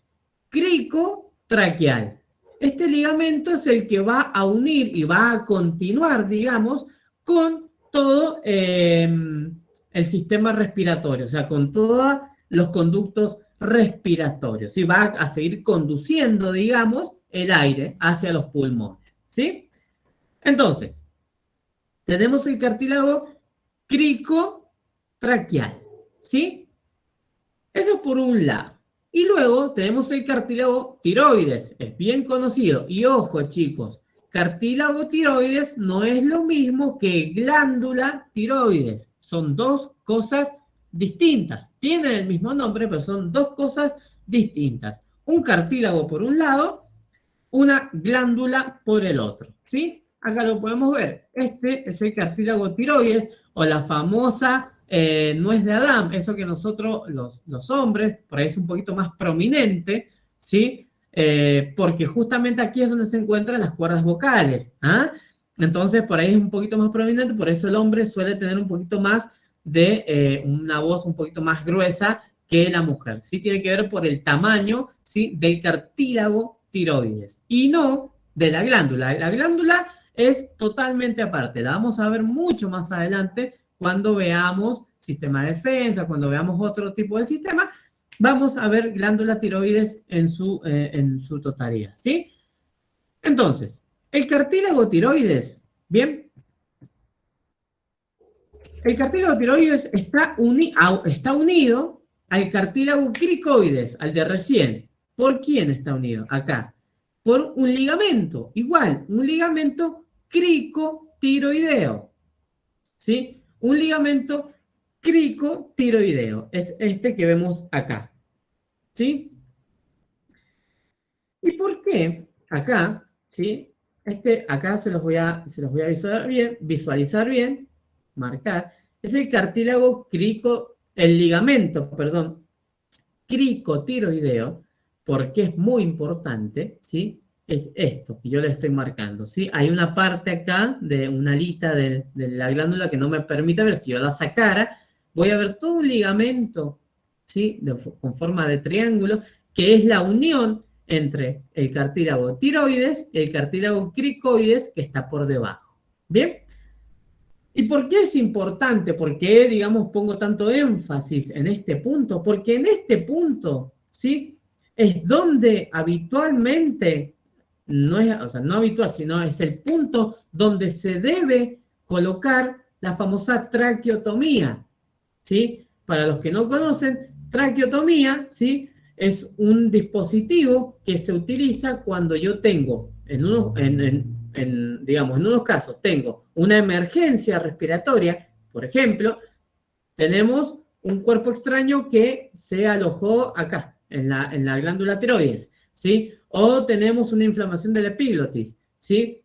Cricotraqueal. Este ligamento es el que va a unir y va a continuar, digamos, con todo el sistema respiratorio, o sea, con todos los conductos respiratorios, ¿sí? Va a seguir conduciendo, digamos, el aire hacia los pulmones, ¿sí? Entonces, tenemos el cartílago cricotraqueal, ¿sí? Eso es por un lado. Y luego tenemos el cartílago tiroides, es bien conocido. Y ojo, chicos, cartílago tiroides no es lo mismo que glándula tiroides. Son dos cosas distintas. Tienen el mismo nombre, pero son dos cosas distintas. Un cartílago por un lado, una glándula por el otro, ¿sí? Acá lo podemos ver. Este es el cartílago tiroides o la famosa nuez de Adán. Eso que nosotros, los hombres, por ahí es un poquito más prominente, ¿sí? Porque justamente aquí es donde se encuentran las cuerdas vocales. Entonces, por ahí es un poquito más prominente, por eso el hombre suele tener un poquito más de una voz un poquito más gruesa que la mujer. Sí tiene que ver por el tamaño, ¿sí?, del cartílago tiroides y no de la glándula. La glándula es totalmente aparte. La vamos a ver mucho más adelante cuando veamos sistema de defensa, cuando veamos otro tipo de sistema. Vamos a ver glándula tiroides en su totalidad, ¿sí? Entonces, el cartílago tiroides, ¿bien? El cartílago tiroides está unido al cartílago cricoides, al de recién. ¿Por quién está unido? Acá. Por un ligamento, igual, un ligamento cricotiroideo, ¿sí? Un ligamento cricotiroideo, es este que vemos acá, ¿sí? ¿Y por qué? Acá, ¿sí? Acá se los voy a visualizar bien, marcar. es el cartílago el ligamento, perdón, cricotiroideo, porque es muy importante, ¿sí? Es esto que yo le estoy marcando, ¿sí? Hay una parte acá de una alita de la glándula que no me permite ver. Si yo la sacara, voy a ver todo un ligamento, ¿sí? Con forma de triángulo, que es la unión entre el cartílago tiroides y el cartílago cricoides que está por debajo. ¿Bien? ¿Y por qué es importante? ¿Por qué, digamos, pongo tanto énfasis en este punto? Porque en este punto, ¿sí? Es donde habitualmente, no es, o sea, no habitual, sino es el punto donde se debe colocar la famosa traqueotomía, ¿sí? Para los que no conocen, traqueotomía, ¿sí? Es un dispositivo que se utiliza cuando yo tengo, digamos, en unos casos, tengo una emergencia respiratoria, por ejemplo, tenemos un cuerpo extraño que se alojó acá, en la glándula tiroides, ¿sí? O tenemos una inflamación de la epiglotis, ¿sí?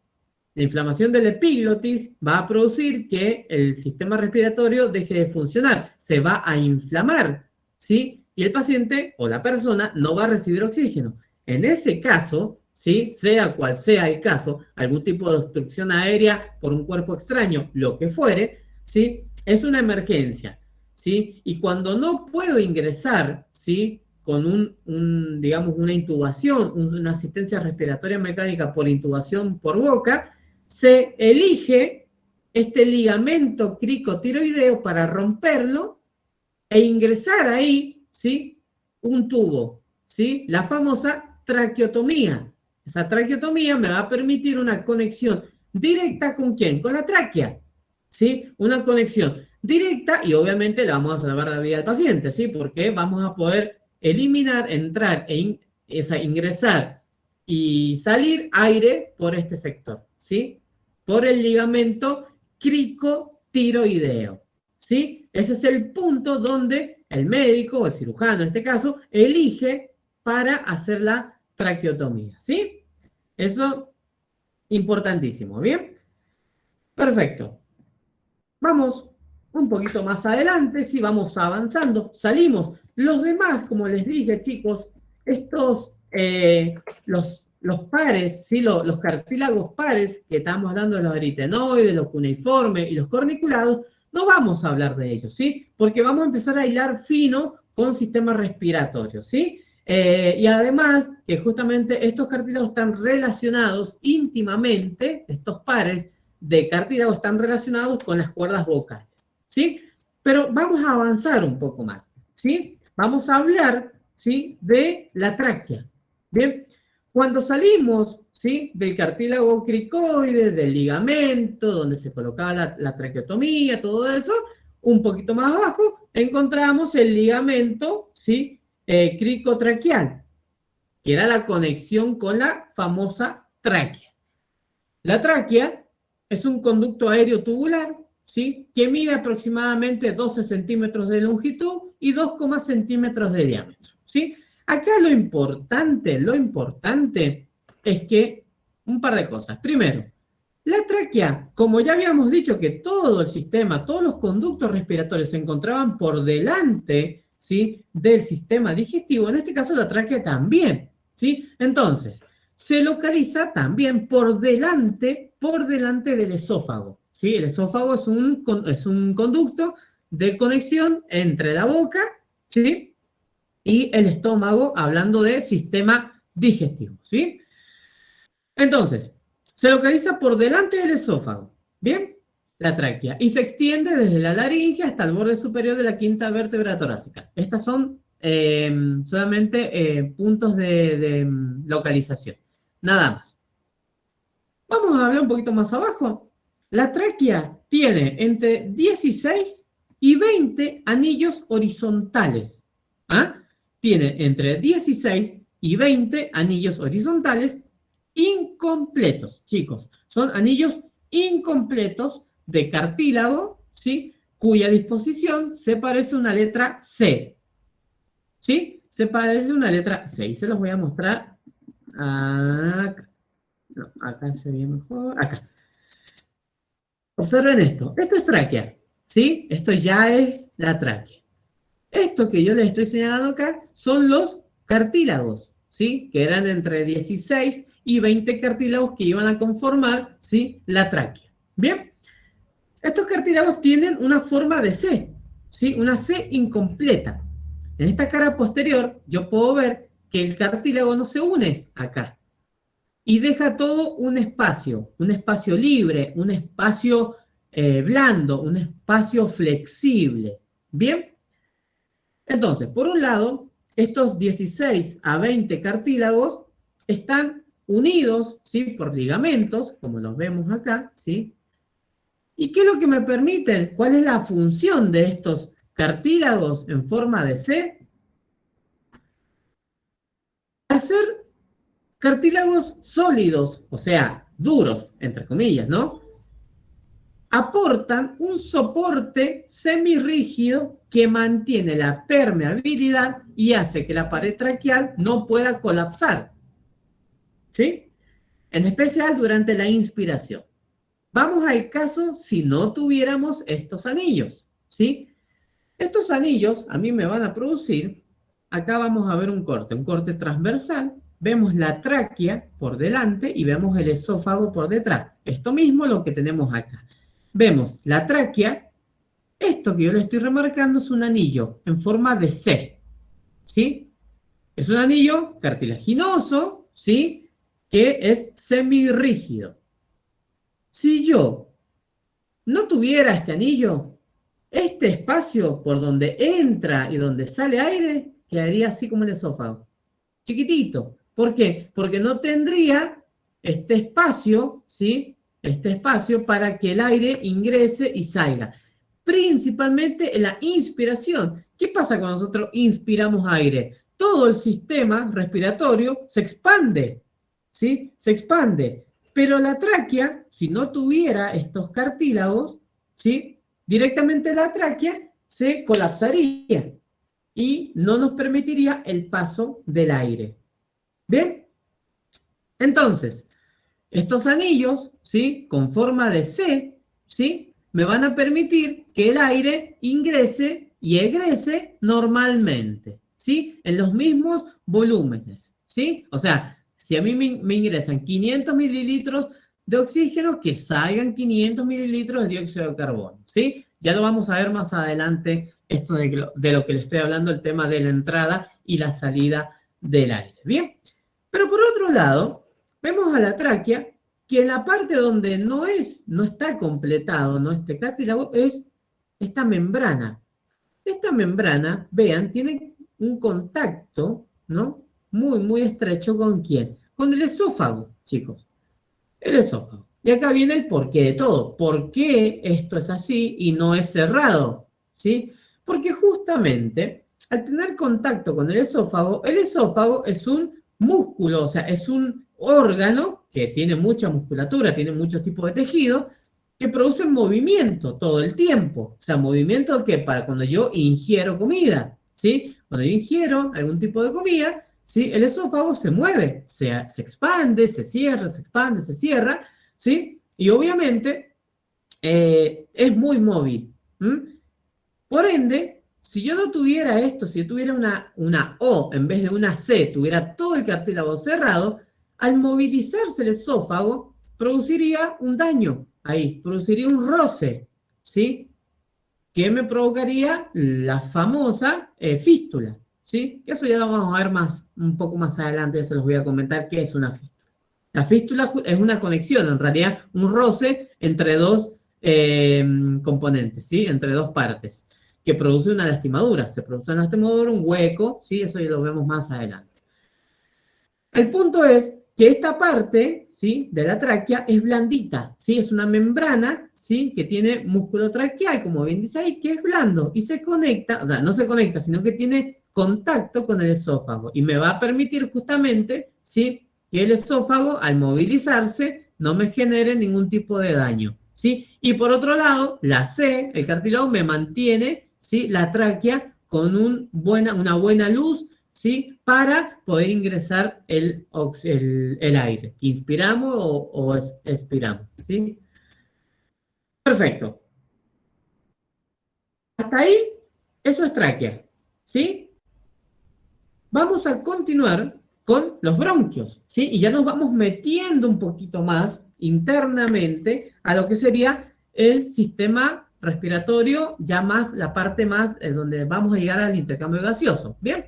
La inflamación de la epiglotis va a producir que el sistema respiratorio deje de funcionar, se va a inflamar, ¿sí? Y el paciente o la persona no va a recibir oxígeno. En ese caso, ¿sí? Sea cual sea el caso, algún tipo de obstrucción aérea por un cuerpo extraño, lo que fuere, ¿sí? Es una emergencia, ¿sí? Y cuando no puedo ingresar, ¿sí? Con digamos, una intubación, una asistencia respiratoria mecánica por intubación por boca, se elige este ligamento cricotiroideo para romperlo e ingresar ahí, ¿sí? Un tubo, ¿sí? La famosa traqueotomía. Esa traqueotomía me va a permitir una conexión directa ¿con quién? Con la tráquea, ¿sí? Una conexión directa y obviamente le vamos a salvar la vida al paciente, ¿sí? Porque vamos a poder eliminar, entrar ingresar y salir aire por este sector, ¿sí? Por el ligamento cricotiroideo, ¿sí? Ese es el punto donde el médico, o el cirujano en este caso, elige para hacer la traqueotomía, ¿sí? Eso, importantísimo, ¿bien? Perfecto. Vamos un poquito más adelante, sí, vamos avanzando, salimos. Los demás, como les dije, chicos, estos, los pares, ¿sí? Los cartílagos pares que estamos hablando de los aritenoides, los cuneiformes y los corniculados, no vamos a hablar de ellos, ¿sí? Porque vamos a empezar a hilar fino con sistema respiratorio, ¿sí? Y además que justamente estos cartílagos están relacionados íntimamente, estos pares de cartílagos están relacionados con las cuerdas vocales, ¿sí? Pero vamos a avanzar un poco más, ¿sí? Vamos a hablar, ¿sí? De la tráquea, ¿bien? Cuando salimos, ¿sí? Del cartílago cricoides, del ligamento, donde se colocaba la traqueotomía, todo eso, un poquito más abajo, encontramos el ligamento, ¿sí? Cricotraqueal, que era la conexión con la famosa tráquea. La tráquea es un conducto aéreo tubular, ¿sí? Que mide aproximadamente 12 centímetros de longitud y 2,0 centímetros de diámetro, ¿sí? Acá lo importante es que un par de cosas. Primero, la tráquea, como ya habíamos dicho que todo el sistema, todos los conductos respiratorios se encontraban por delante, ¿sí? Del sistema digestivo, en este caso la tráquea también, ¿sí? Entonces, se localiza también por delante del esófago, ¿sí? El esófago es un conducto de conexión entre la boca, ¿sí? Y el estómago, hablando de sistema digestivo, ¿sí? Entonces, se localiza por delante del esófago, ¿bien? La tráquea, y se extiende desde la laringe hasta el borde superior de la quinta vértebra torácica. Estas son solamente puntos de localización, nada más. Vamos a hablar un poquito más abajo. La tráquea tiene entre 16 y 20 anillos horizontales, ¿ah? Tiene entre 16 y 20 anillos horizontales incompletos, chicos. Son anillos incompletos de cartílago, ¿sí? Cuya disposición se parece a una letra C, ¿sí? Se parece a una letra C. Y se los voy a mostrar acá. No, acá se ve mejor. Acá. Observen esto. Esto es tráquea, ¿sí? Esto ya es la tráquea. Esto que yo les estoy señalando acá son los cartílagos, ¿sí? Que eran entre 16 y 20 cartílagos que iban a conformar, ¿sí? La tráquea. Bien, estos cartílagos tienen una forma de C, ¿sí? Una C incompleta. En esta cara posterior yo puedo ver que el cartílago no se une acá y deja todo un espacio libre, un espacio blando, un espacio flexible. Bien. Entonces, por un lado, estos 16 a 20 cartílagos están unidos, ¿sí? Por ligamentos, como los vemos acá, ¿sí? ¿Y qué es lo que me permiten? ¿Cuál es la función de estos cartílagos en forma de C? Al ser cartílagos sólidos, o sea, duros, entre comillas, ¿no? Aportan un soporte semirrígido que mantiene la permeabilidad y hace que la pared traqueal no pueda colapsar, ¿sí? En especial durante la inspiración. Vamos al caso si no tuviéramos estos anillos, ¿sí? Estos anillos a mí me van a producir, acá vamos a ver un corte transversal, vemos la tráquea por delante y vemos el esófago por detrás. Esto mismo lo que tenemos acá. Vemos la tráquea, esto que yo le estoy remarcando es un anillo en forma de C, ¿sí? Es un anillo cartilaginoso, ¿sí? Que es semirrígido. Si yo no tuviera este anillo, este espacio por donde entra y donde sale aire quedaría así como el esófago, chiquitito. ¿Por qué? Porque no tendría este espacio, ¿sí? Este espacio para que el aire ingrese y salga. Principalmente en la inspiración. ¿Qué pasa cuando nosotros inspiramos aire? Todo el sistema respiratorio se expande, ¿sí? Se expande. Pero la tráquea, si no tuviera estos cartílagos, ¿sí? Directamente la tráquea se colapsaría y no nos permitiría el paso del aire. ¿Bien? Entonces, estos anillos, ¿sí? Con forma de C, ¿sí? Me van a permitir que el aire ingrese y egrese normalmente, ¿sí? En los mismos volúmenes, ¿sí? O sea, si a mí me ingresan 500 mililitros de oxígeno, que salgan 500 mililitros de dióxido de carbono, ¿sí? Ya lo vamos a ver más adelante, esto de lo que le estoy hablando, el tema de la entrada y la salida del aire, ¿bien? Pero por otro lado, vemos a la tráquea que en la parte donde no está completado, ¿no? Este cartílago, es esta membrana. Esta membrana, vean, tiene un contacto, ¿no? Muy, muy estrecho ¿con quién? Con el esófago, chicos. El esófago. Y acá viene el porqué de todo. ¿Por qué esto es así y no es cerrado? ¿Sí? Porque justamente al tener contacto con el esófago es un músculo, o sea, es un órgano que tiene mucha musculatura, tiene muchos tipos de tejido, que produce movimiento todo el tiempo. O sea, movimiento que para cuando yo ingiero comida, ¿sí? Cuando yo ingiero algún tipo de comida, ¿sí? El esófago se mueve, se expande, se cierra, se expande, se cierra, ¿sí? Y obviamente es muy móvil. Por ende, si yo no tuviera esto, si yo tuviera una O en vez de una C, tuviera todo el cartílago cerrado, al movilizarse el esófago, produciría un daño ahí, produciría un roce, ¿sí? Que me provocaría la famosa fístula, ¿sí? Eso ya lo vamos a ver un poco más adelante, se los voy a comentar qué es una fístula. La fístula es una conexión, en realidad, un roce entre dos componentes, ¿sí? Entre dos partes, que produce una lastimadura. Se produce una lastimadura, un hueco, ¿sí? Eso ya lo vemos más adelante. El punto es que esta parte, ¿sí? De la tráquea es blandita, ¿sí? Es una membrana, ¿sí? Que tiene músculo traqueal, como bien dice ahí, que es blando y se conecta, o sea, no se conecta, sino que tiene contacto con el esófago y me va a permitir justamente, ¿sí? Que el esófago, al movilizarse, no me genere ningún tipo de daño, ¿sí? Y por otro lado, la C, el cartílago, me mantiene, ¿sí? La tráquea con una buena luz, ¿sí? Para poder ingresar el aire. ¿Inspiramos o expiramos? ¿Sí? Perfecto. Hasta ahí, eso es tráquea, ¿sí? Vamos a continuar con los bronquios, ¿sí? Y ya nos vamos metiendo un poquito más internamente a lo que sería el sistema respiratorio, ya más la parte más donde vamos a llegar al intercambio gaseoso, ¿bien?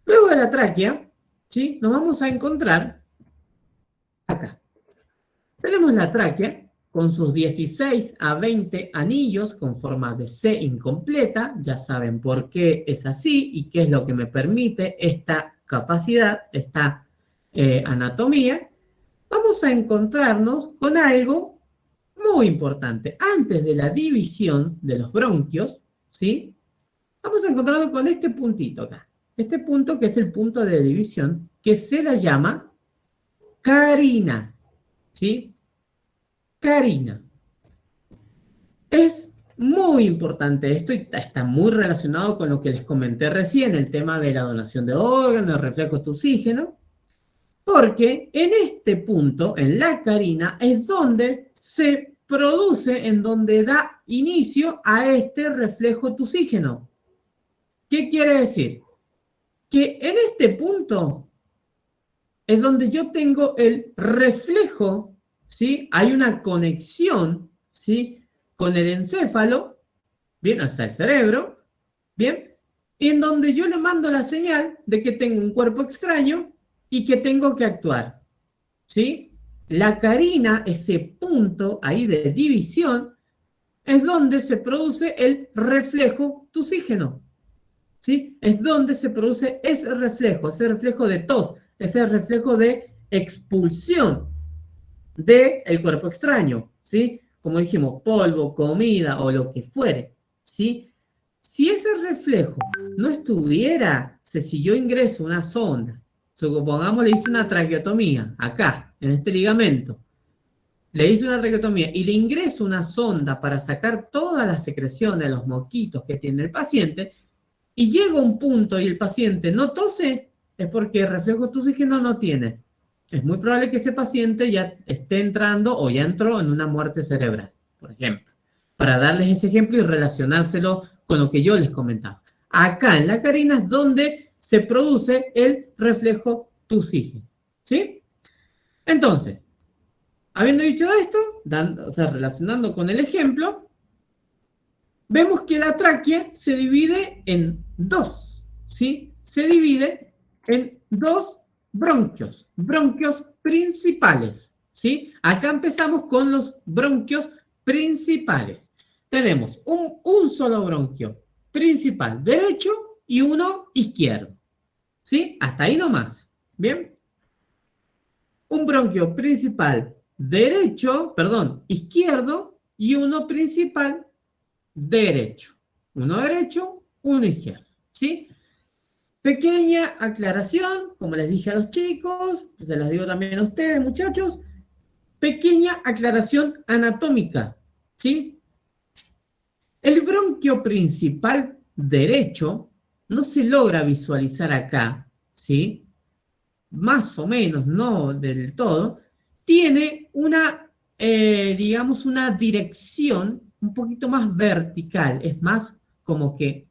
Luego de la tráquea, ¿sí? Nos vamos a encontrar acá. Tenemos la tráquea con sus 16 a 20 anillos con forma de C incompleta. Ya saben por qué es así y qué es lo que me permite esta capacidad, esta anatomía. Vamos a encontrarnos con algo muy importante. Antes de la división de los bronquios, ¿sí? Vamos a encontrarnos con este puntito acá. Este punto que es el punto de división, que se la llama carina, ¿sí? Carina. Es muy importante esto y está muy relacionado con lo que les comenté recién, el tema de la donación de órganos, el reflejo de oxígeno, porque en este punto, en la carina, es donde se produce, en donde da inicio a este reflejo de oxígeno. ¿Qué quiere decir? Que en este punto es donde yo tengo el reflejo, ¿sí? Hay una conexión, ¿sí? Con el encéfalo, bien, hasta el cerebro, bien, en donde yo le mando la señal de que tengo un cuerpo extraño y que tengo que actuar, ¿sí? La carina, ese punto ahí de división, es donde se produce el reflejo de oxígeno, ¿sí? Es donde se produce ese reflejo de tos, ese reflejo de expulsión del cuerpo extraño, ¿sí? Como dijimos, polvo, comida o lo que fuere, ¿sí? Si ese reflejo no estuviera, si yo ingreso una sonda, supongamos le hice una traqueotomía, acá, en este ligamento, le hice una traqueotomía y le ingreso una sonda para sacar todas las secreciones, los moquitos que tiene el paciente, y llega un punto y el paciente no tose, es porque el reflejo de oxígeno no tiene. Es muy probable que ese paciente ya esté entrando o ya entró en una muerte cerebral, por ejemplo. Para darles ese ejemplo y relacionárselo con lo que yo les comentaba. Acá en la carina es donde se produce el reflejo de oxígeno, ¿sí? Entonces, habiendo dicho esto, relacionando con el ejemplo, vemos que la tráquea se divide en dos, ¿sí? Se divide en dos bronquios principales, ¿sí? Acá empezamos con los bronquios principales. Tenemos un solo bronquio principal derecho y uno izquierdo, ¿sí? Hasta ahí nomás, ¿bien? Un bronquio principal izquierdo y uno principal derecho. Uno derecho, uno izquierdo, ¿sí? Pequeña aclaración, como les dije a los chicos, se las digo también a ustedes, muchachos. Pequeña aclaración anatómica, ¿sí? El bronquio principal derecho no se logra visualizar acá, ¿sí? Más o menos, no del todo. Tiene una, digamos, una dirección un poquito más vertical. Es más como que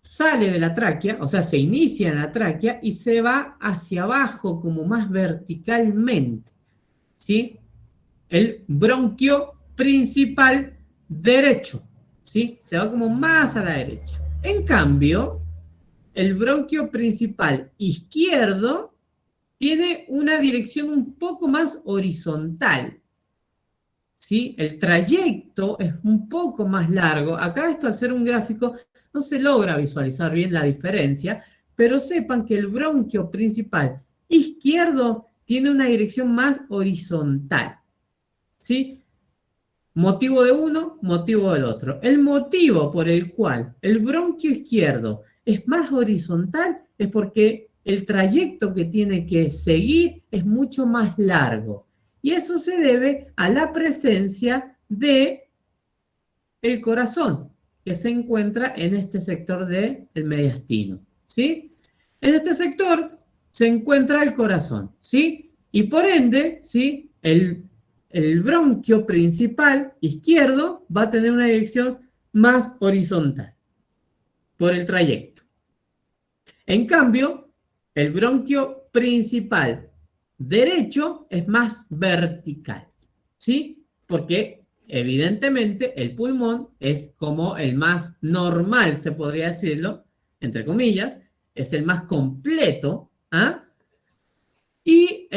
sale de la tráquea, o sea, se inicia en la tráquea y se va hacia abajo como más verticalmente, ¿sí? El bronquio principal derecho, ¿sí? Se va como más a la derecha. En cambio, el bronquio principal izquierdo tiene una dirección un poco más horizontal, ¿sí? El trayecto es un poco más largo. Acá esto al ser un gráfico no se logra visualizar bien la diferencia, pero sepan que el bronquio principal izquierdo tiene una dirección más horizontal, ¿sí? Motivo de uno, motivo del otro. El motivo por el cual el bronquio izquierdo es más horizontal es porque el trayecto que tiene que seguir es mucho más largo. Y eso se debe a la presencia del corazón, que se encuentra en este sector del mediastino, ¿sí? En este sector se encuentra el corazón, ¿sí? Y por ende, ¿sí? El bronquio principal izquierdo va a tener una dirección más horizontal por el trayecto. En cambio, el bronquio principal derecho es más vertical, ¿sí? Porque evidentemente el pulmón es como el más normal, se podría decirlo, entre comillas, es el más completo, ¿ah? Y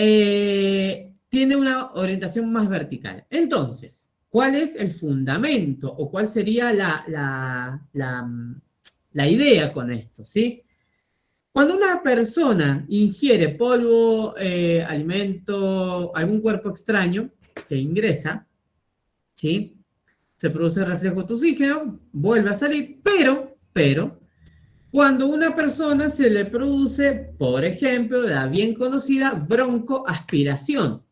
tiene una orientación más vertical. Entonces, ¿cuál es el fundamento o cuál sería la idea con esto, ¿sí? Cuando una persona ingiere polvo, alimento, algún cuerpo extraño que ingresa, ¿sí? Se produce reflejo de oxígeno, vuelve a salir, pero, cuando a una persona se le produce, por ejemplo, la bien conocida broncoaspiración.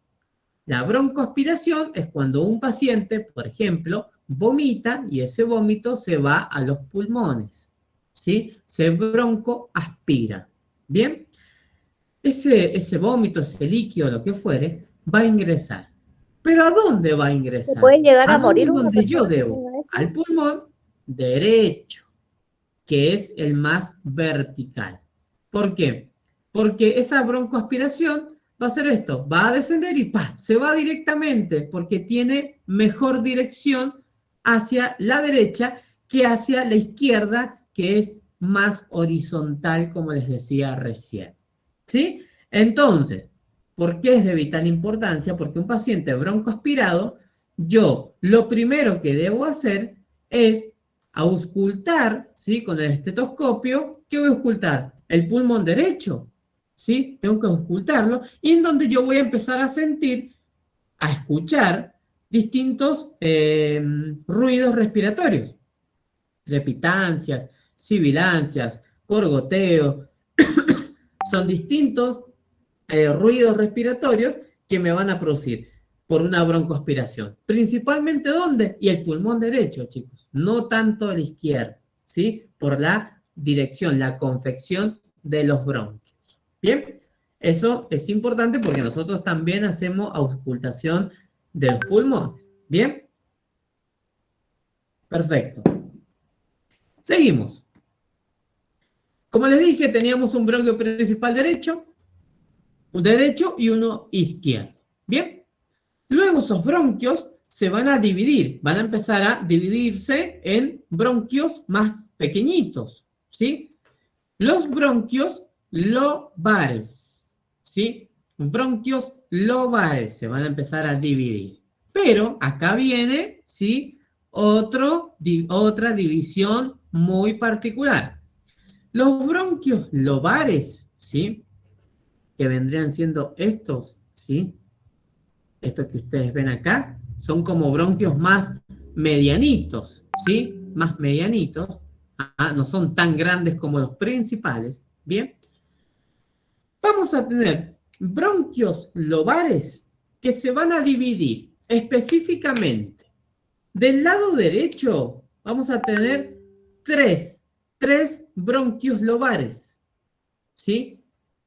La broncoaspiración es cuando un paciente, por ejemplo, vomita y ese vómito se va a los pulmones, ¿sí? Se broncoaspira. ¿Bien? Ese vómito, ese líquido, lo que fuere, va a ingresar. ¿Pero a dónde va a ¿Se ingresar? puede llegar ¿A a dónde morir es una donde yo persona que debo? tenga esto? Al pulmón derecho, que es el más vertical. ¿Por qué? Porque esa broncoaspiración va a hacer esto, va a descender y ¡pah! Se va directamente porque tiene mejor dirección hacia la derecha que hacia la izquierda, que es más horizontal, como les decía recién. ¿Sí? Entonces, ¿por qué es de vital importancia? Porque un paciente broncoaspirado, yo lo primero que debo hacer es auscultar, ¿sí? Con el estetoscopio, ¿qué voy a auscultar? El pulmón derecho, ¿sí? Tengo que auscultarlo y en donde yo voy a empezar a sentir, a escuchar distintos ruidos respiratorios, trepitancias, sibilancias, gorgoteo, son distintos ruidos respiratorios que me van a producir por una broncoaspiración. Principalmente, ¿dónde? Y el pulmón derecho, chicos. No tanto el izquierdo, ¿sí? Por la dirección, la confección de los bronquios. ¿Bien? Eso es importante porque nosotros también hacemos auscultación del pulmón. ¿Bien? Perfecto. Seguimos. Como les dije, teníamos un bronquio principal derecho, un derecho y uno izquierdo. ¿Bien? Luego esos bronquios se van a dividir, van a empezar a dividirse en bronquios más pequeñitos, ¿sí? Los bronquios lobares, ¿sí? Bronquios lobares se van a empezar a dividir. Pero acá viene, ¿sí? Otra división muy particular. Los bronquios lobares, ¿sí? Que vendrían siendo estos, ¿sí? Estos que ustedes ven acá, son como bronquios más medianitos, ¿sí? Más medianitos. No son tan grandes como los principales, ¿bien? Vamos a tener bronquios lobares que se van a dividir específicamente. Del lado derecho vamos a tener tres bronquios lobares, ¿sí?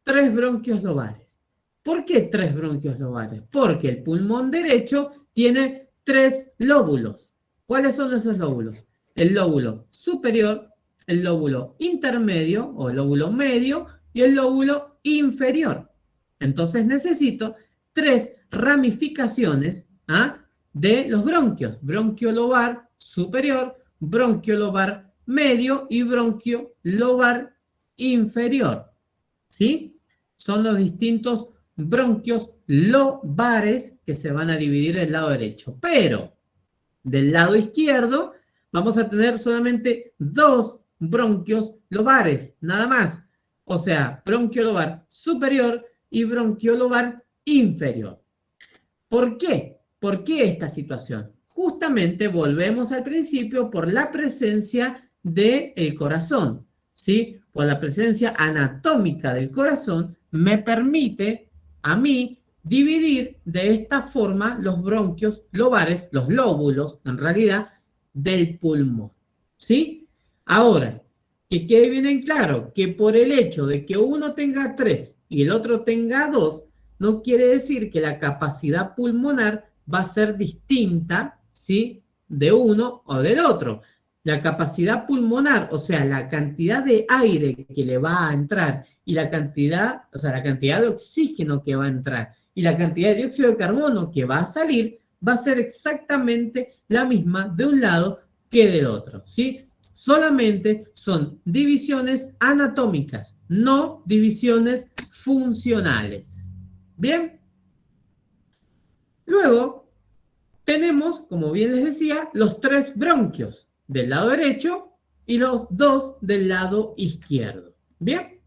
3 bronquios lobares. ¿Por qué 3 bronquios lobares? Porque el pulmón derecho tiene 3 lóbulos. ¿Cuáles son esos lóbulos? El lóbulo superior, el lóbulo intermedio o el lóbulo medio y el lóbulo inferior. Entonces necesito 3 ramificaciones de los bronquios. Bronquio lobar superior, bronquio lobar medio y bronquio lobar inferior. ¿Sí? Son los distintos bronquios lobares que se van a dividir del lado derecho. Pero del lado izquierdo vamos a tener solamente 2 bronquios lobares, nada más. O sea, bronquio lobar superior y bronquio lobar inferior. ¿Por qué? ¿Por qué esta situación? Justamente volvemos al principio por la presencia del corazón, ¿sí? Por la presencia anatómica del corazón me permite a mí dividir de esta forma los bronquios lobares, los lóbulos, en realidad, del pulmón, ¿sí? Ahora, que quede bien en claro que por el hecho de que uno tenga 3 y el otro tenga 2, no quiere decir que la capacidad pulmonar va a ser distinta, ¿sí? De uno o del otro. la capacidad pulmonar, o sea, la cantidad de aire que le va a entrar y la cantidad, o sea, la cantidad de oxígeno que va a entrar y la cantidad de dióxido de carbono que va a salir, va a ser exactamente la misma de un lado que del otro, ¿sí? Solamente son divisiones anatómicas, no divisiones funcionales. ¿Bien? Luego, tenemos, como bien les decía, los 3 bronquios del lado derecho y los 2 del lado izquierdo. ¿Bien?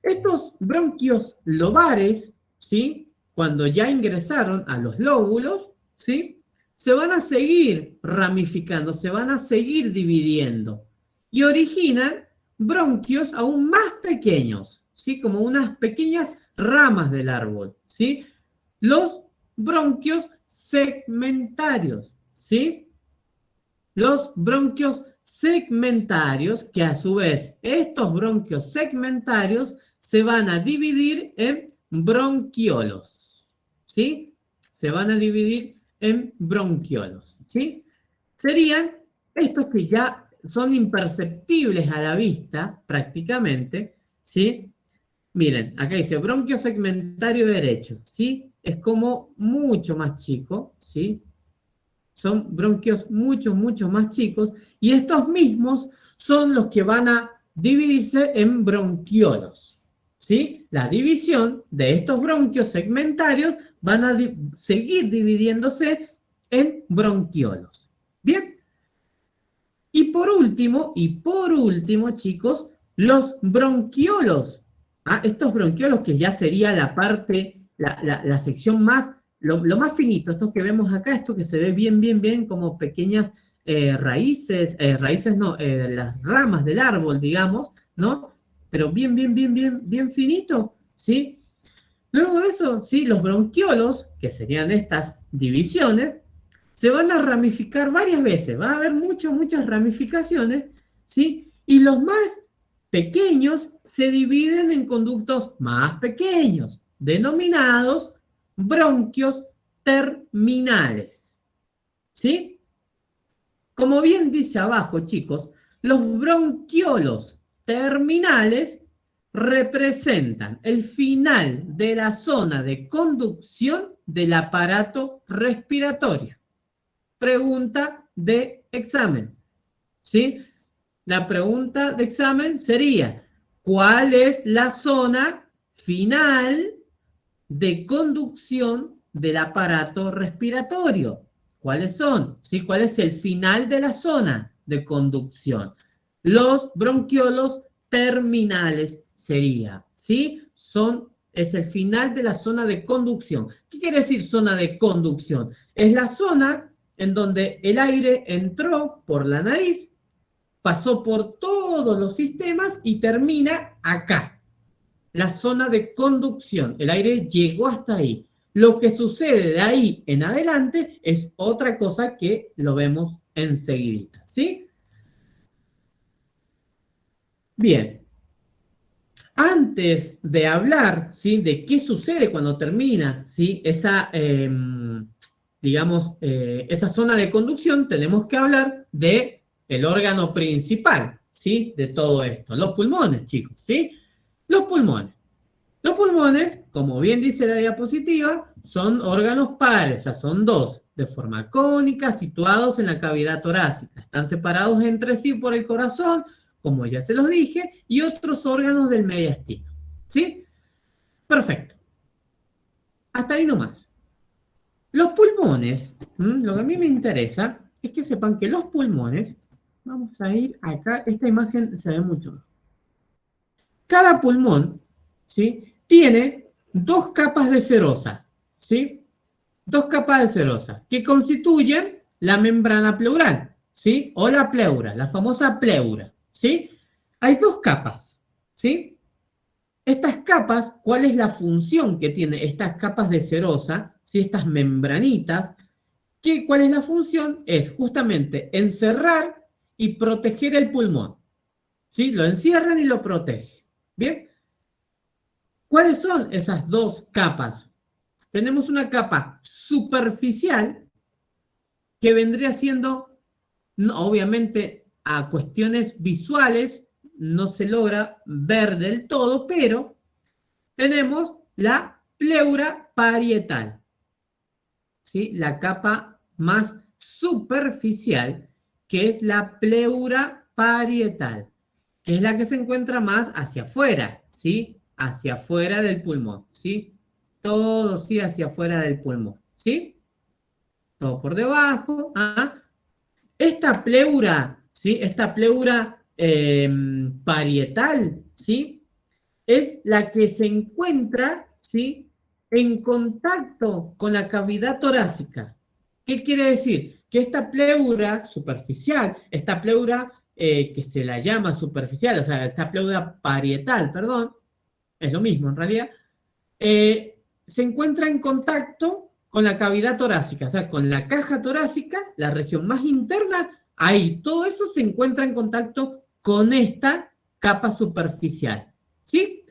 Estos bronquios lobares, ¿sí? Cuando ya ingresaron a los lóbulos, ¿sí? Se van a seguir ramificando, se van a seguir dividiendo y originan bronquios aún más pequeños, ¿sí? Como unas pequeñas ramas del árbol, ¿sí? Los bronquios segmentarios, ¿sí? Los bronquios segmentarios, que a su vez estos bronquios segmentarios se van a dividir en bronquiolos, ¿sí? Se van a dividir en bronquiolos, ¿sí? Serían estos que ya son imperceptibles a la vista, prácticamente, ¿sí? Miren, acá dice bronquio segmentario derecho, ¿sí? Es como mucho más chico, ¿sí? Son bronquios mucho más chicos y estos mismos son los que van a dividirse en bronquiolos, ¿sí? La división de estos bronquios segmentarios van a seguir dividiéndose en bronquiolos. ¿Bien? Y por último, chicos, los bronquiolos. Estos bronquiolos que ya sería la parte, la sección más, lo más finito, esto que vemos acá, esto que se ve bien como pequeñas raíces no, las ramas del árbol, digamos, ¿no? Pero bien finito, ¿sí? Luego de eso, ¿sí? Los bronquiolos, que serían estas divisiones, se van a ramificar varias veces, va a haber muchas ramificaciones, ¿sí? Y los más pequeños se dividen en conductos más pequeños, denominados bronquios terminales, ¿sí? Como bien dice abajo, chicos, los bronquiolos terminales representan el final de la zona de conducción del aparato respiratorio. Pregunta de examen, ¿sí? La pregunta de examen sería, ¿cuál es la zona final de conducción del aparato respiratorio? ¿Cuáles son? ¿Sí? ¿Cuál es el final de la zona de conducción? Los bronquiolos terminales sería, ¿sí? Es el final de la zona de conducción. ¿Qué quiere decir zona de conducción? Es la zona en donde el aire entró por la nariz, pasó por todos los sistemas y termina acá. La zona de conducción. El aire llegó hasta ahí. Lo que sucede de ahí en adelante es otra cosa que lo vemos enseguidita, ¿sí? Bien. Antes de hablar, ¿sí? De qué sucede cuando termina, ¿sí? Esa, digamos, esa zona de conducción, tenemos que hablar de el órgano principal, ¿sí? De todo esto. Los pulmones, chicos, ¿sí? Los pulmones. Los pulmones, como bien dice la diapositiva, son órganos pares, o sea, son 2, de forma cónica, situados en la cavidad torácica. Están separados entre sí por el corazón, como ya se los dije, y otros órganos del mediastino. ¿Sí? Perfecto. Hasta ahí nomás. Los pulmones, lo que a mí me interesa es que sepan que los pulmones, vamos a ir acá, esta imagen se ve mucho mejor. Cada pulmón, ¿sí? Tiene 2 capas de serosa, ¿sí? 2 capas de serosa que constituyen la membrana pleural, ¿sí? O la pleura, la famosa pleura, ¿sí? Hay 2 capas, ¿sí? Estas capas, ¿cuál es la función que tienen estas capas de serosa, ¿sí? Estas membranitas, ¿cuál es la función? Es justamente encerrar y proteger el pulmón, ¿sí? Lo encierran y lo protegen, ¿bien? ¿Cuáles son esas 2 capas? Tenemos una capa superficial que vendría siendo obviamente a cuestiones visuales no se logra ver del todo, pero tenemos la pleura parietal, ¿sí? La capa más superficial, que es la pleura parietal, que es la que se encuentra más hacia afuera, ¿sí? Hacia afuera del pulmón, ¿sí? Todo, sí, hacia afuera del pulmón, ¿sí? Todo por debajo. ¿Ah? Esta pleura, ¿sí? Esta pleura parietal, ¿sí? Es la que se encuentra, ¿sí? En contacto con la cavidad torácica. ¿Qué quiere decir? Que esta pleura superficial, esta pleura que se la llama superficial, o sea, esta pleura parietal, perdón, es lo mismo en realidad, se encuentra en contacto con la cavidad torácica, o sea, con la caja torácica, la región más interna, ahí todo eso se encuentra en contacto con esta capa superficial, ¿sí?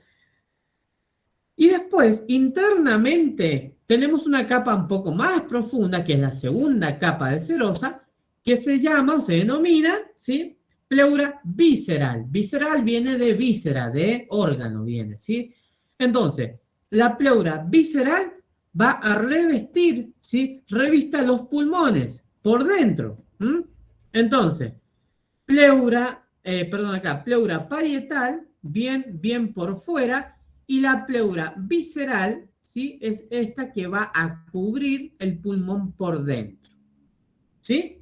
Y después, internamente, tenemos una capa un poco más profunda, que es la segunda capa de serosa, que se llama o se denomina, ¿sí? Pleura visceral. Visceral viene de víscera, de órgano viene, ¿sí? Entonces, la pleura visceral va a revestir, ¿sí? Revista los pulmones por dentro. Entonces, pleura parietal, bien por fuera, y la pleura visceral, ¿sí? Es esta que va a cubrir el pulmón por dentro, ¿sí?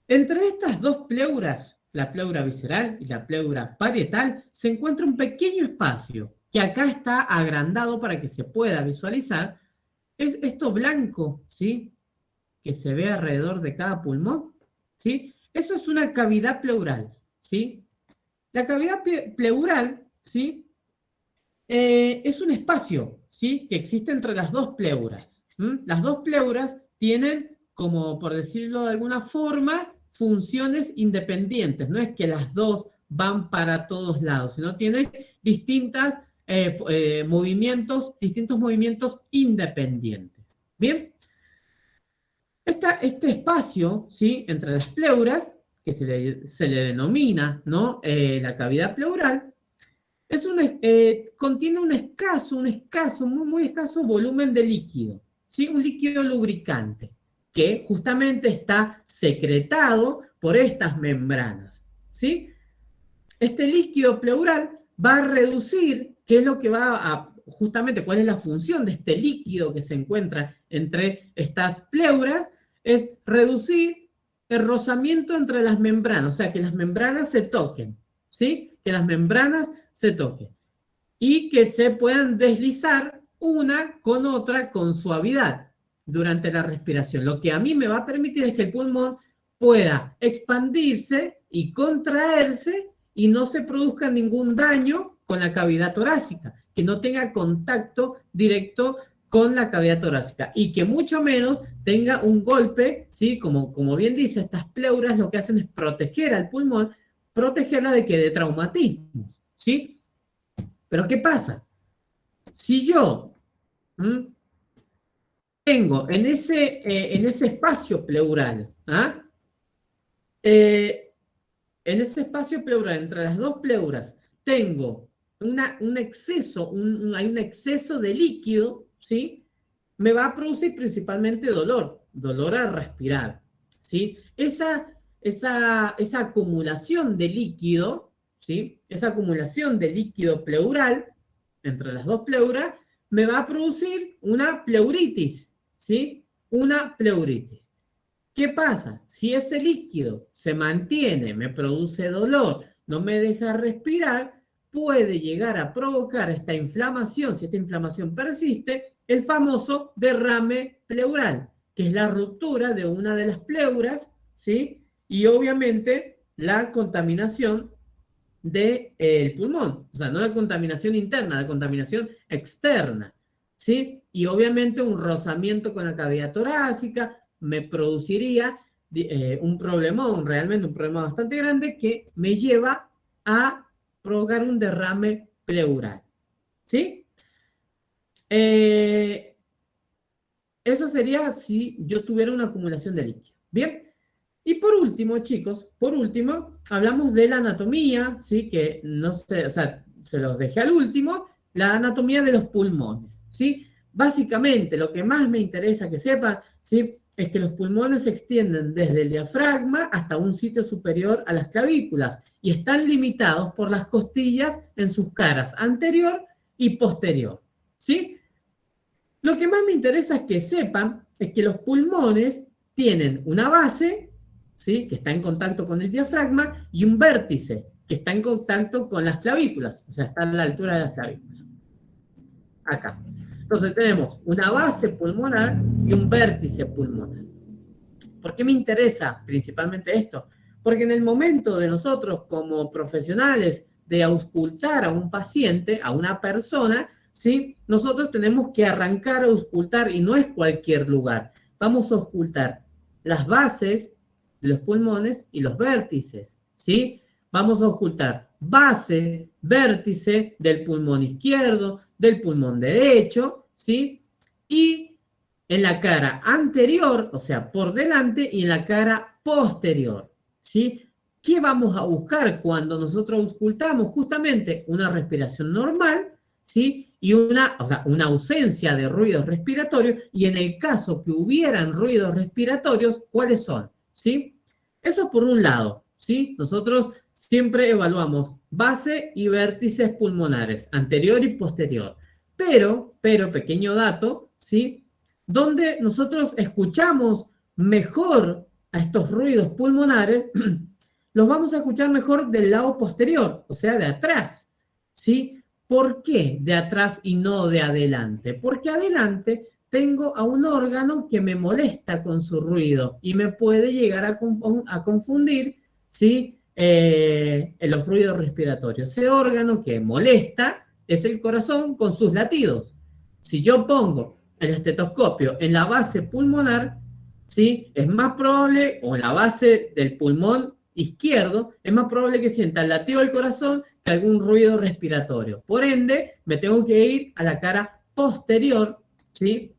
Entre estas dos pleuras, la pleura visceral y la pleura parietal, se encuentra un pequeño espacio que acá está agrandado para que se pueda visualizar. Es esto blanco, ¿sí? Que se ve alrededor de cada pulmón, ¿sí? Eso es una cavidad pleural, ¿sí? La cavidad pleural, ¿sí? Es un espacio, ¿sí? Que existe entre las dos pleuras. Las dos pleuras tienen, como por decirlo de alguna forma, funciones independientes. No es que las dos van para todos lados, sino tienen distintos movimientos independientes. ¿Bien? Este espacio, ¿sí? Entre las pleuras, que se le denomina, ¿no? La cavidad pleural, contiene un escaso, muy escaso volumen de líquido, ¿sí? Un líquido lubricante, que justamente está secretado por estas membranas, ¿sí? Este líquido pleural va a reducir, ¿qué es lo que justamente cuál es la función de este líquido que se encuentra entre estas pleuras? Es reducir el rozamiento entre las membranas, o sea, que las membranas se toquen, ¿sí? Que las membranas se toquen y que se puedan deslizar una con otra con suavidad durante la respiración. Lo que a mí me va a permitir es que el pulmón pueda expandirse y contraerse y no se produzca ningún daño con la cavidad torácica, que no tenga contacto directo con la cavidad torácica y que mucho menos tenga un golpe, ¿sí? Como bien dice, estas pleuras lo que hacen es proteger al pulmón, protegerla de traumatismos, ¿sí? Pero ¿qué pasa? Si yo tengo en ese espacio pleural, en ese espacio pleural, entre las dos pleuras, tengo hay un exceso de líquido, ¿sí? Me va a producir principalmente dolor a respirar, ¿sí? Esa acumulación de líquido, ¿sí? Esa acumulación de líquido pleural entre las dos pleuras me va a producir una pleuritis, ¿sí? Una pleuritis. ¿Qué pasa? Si ese líquido se mantiene, me produce dolor, no me deja respirar, puede llegar a provocar esta inflamación, si esta inflamación persiste, el famoso derrame pleural, que es la ruptura de una de las pleuras, ¿sí? Y obviamente la contaminación del pulmón, o sea, no la contaminación interna, la contaminación externa, ¿sí? Y obviamente un rozamiento con la cavidad torácica me produciría un problemón, realmente un problema bastante grande que me lleva a provocar un derrame pleural, ¿sí? Eso sería si yo tuviera una acumulación de líquido. Bien, Y por último, chicos, por último, hablamos de la anatomía, ¿sí? Que no sé, o sea, se los dejé al último, la anatomía de los pulmones, ¿sí? Básicamente, lo que más me interesa que sepan, ¿sí? Es que los pulmones se extienden desde el diafragma hasta un sitio superior a las clavículas y están limitados por las costillas en sus caras anterior y posterior, ¿sí? Lo que más me interesa es que sepan es que los pulmones tienen una base, ¿sí? Que está en contacto con el diafragma, y un vértice, que está en contacto con las clavículas, o sea, está a la altura de las clavículas. Acá. Entonces tenemos una base pulmonar y un vértice pulmonar. ¿Por qué me interesa principalmente esto? Porque en el momento de nosotros como profesionales de auscultar a un paciente, a una persona, ¿sí? Nosotros tenemos que arrancar a auscultar y no es cualquier lugar. Vamos a auscultar las bases de los pulmones y los vértices, ¿sí? Vamos a auscultar base, vértice del pulmón izquierdo, del pulmón derecho, ¿sí? Y en la cara anterior, o sea, por delante, y en la cara posterior, ¿sí? ¿Qué vamos a buscar cuando nosotros auscultamos? Justamente una respiración normal, ¿sí? Y una ausencia de ruidos respiratorios, y en el caso que hubieran ruidos respiratorios, ¿cuáles son? ¿Sí? Eso por un lado, ¿sí? Nosotros siempre evaluamos base y vértices pulmonares, anterior y posterior. Pero, pequeño dato, ¿sí? Donde nosotros escuchamos mejor a estos ruidos pulmonares, los vamos a escuchar mejor del lado posterior, o sea, de atrás, ¿sí? ¿Por qué de atrás y no de adelante? Porque adelante tengo a un órgano que me molesta con su ruido y me puede llegar a confundir, ¿sí? Los ruidos respiratorios. Ese órgano que molesta es el corazón con sus latidos. Si yo pongo el estetoscopio en la base pulmonar, ¿sí? Es más probable, o en la base del pulmón izquierdo, es más probable que sienta el latido del corazón que algún ruido respiratorio. Por ende, me tengo que ir a la cara posterior, ¿sí?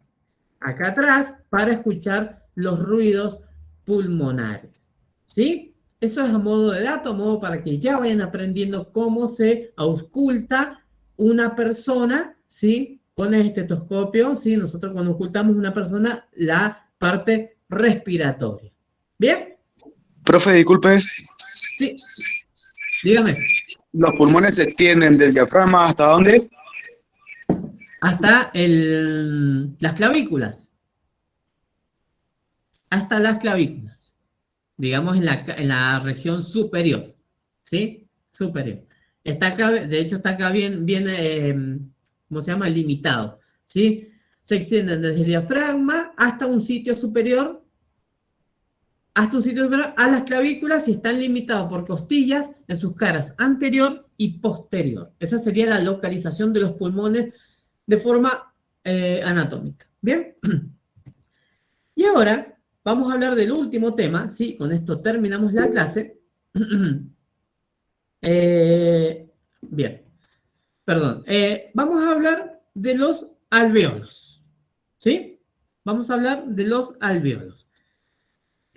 Acá atrás, para escuchar los ruidos pulmonares, ¿sí? Eso es a modo de dato, a modo para que ya vayan aprendiendo cómo se ausculta una persona, ¿sí? Con el estetoscopio, ¿sí? Nosotros cuando auscultamos una persona, la parte respiratoria. ¿Bien? Profe, disculpe, Sí. Dígame. ¿los pulmones se extienden del diafragma hasta dónde? Hasta las clavículas. Hasta las clavículas. Digamos en la región superior. ¿Sí? Superior. Está acá, de hecho está acá bien ¿cómo se llama? Limitado. ¿Sí? Se extienden desde el diafragma hasta un sitio superior a las clavículas y están limitados por costillas en sus caras anterior y posterior. Esa sería la localización de los pulmones de forma anatómica. ¿Bien? Y ahora vamos a hablar del último tema, ¿sí? Con esto terminamos la clase. Bien. Perdón. Vamos a hablar de los alvéolos. ¿Sí? Vamos a hablar de los alvéolos.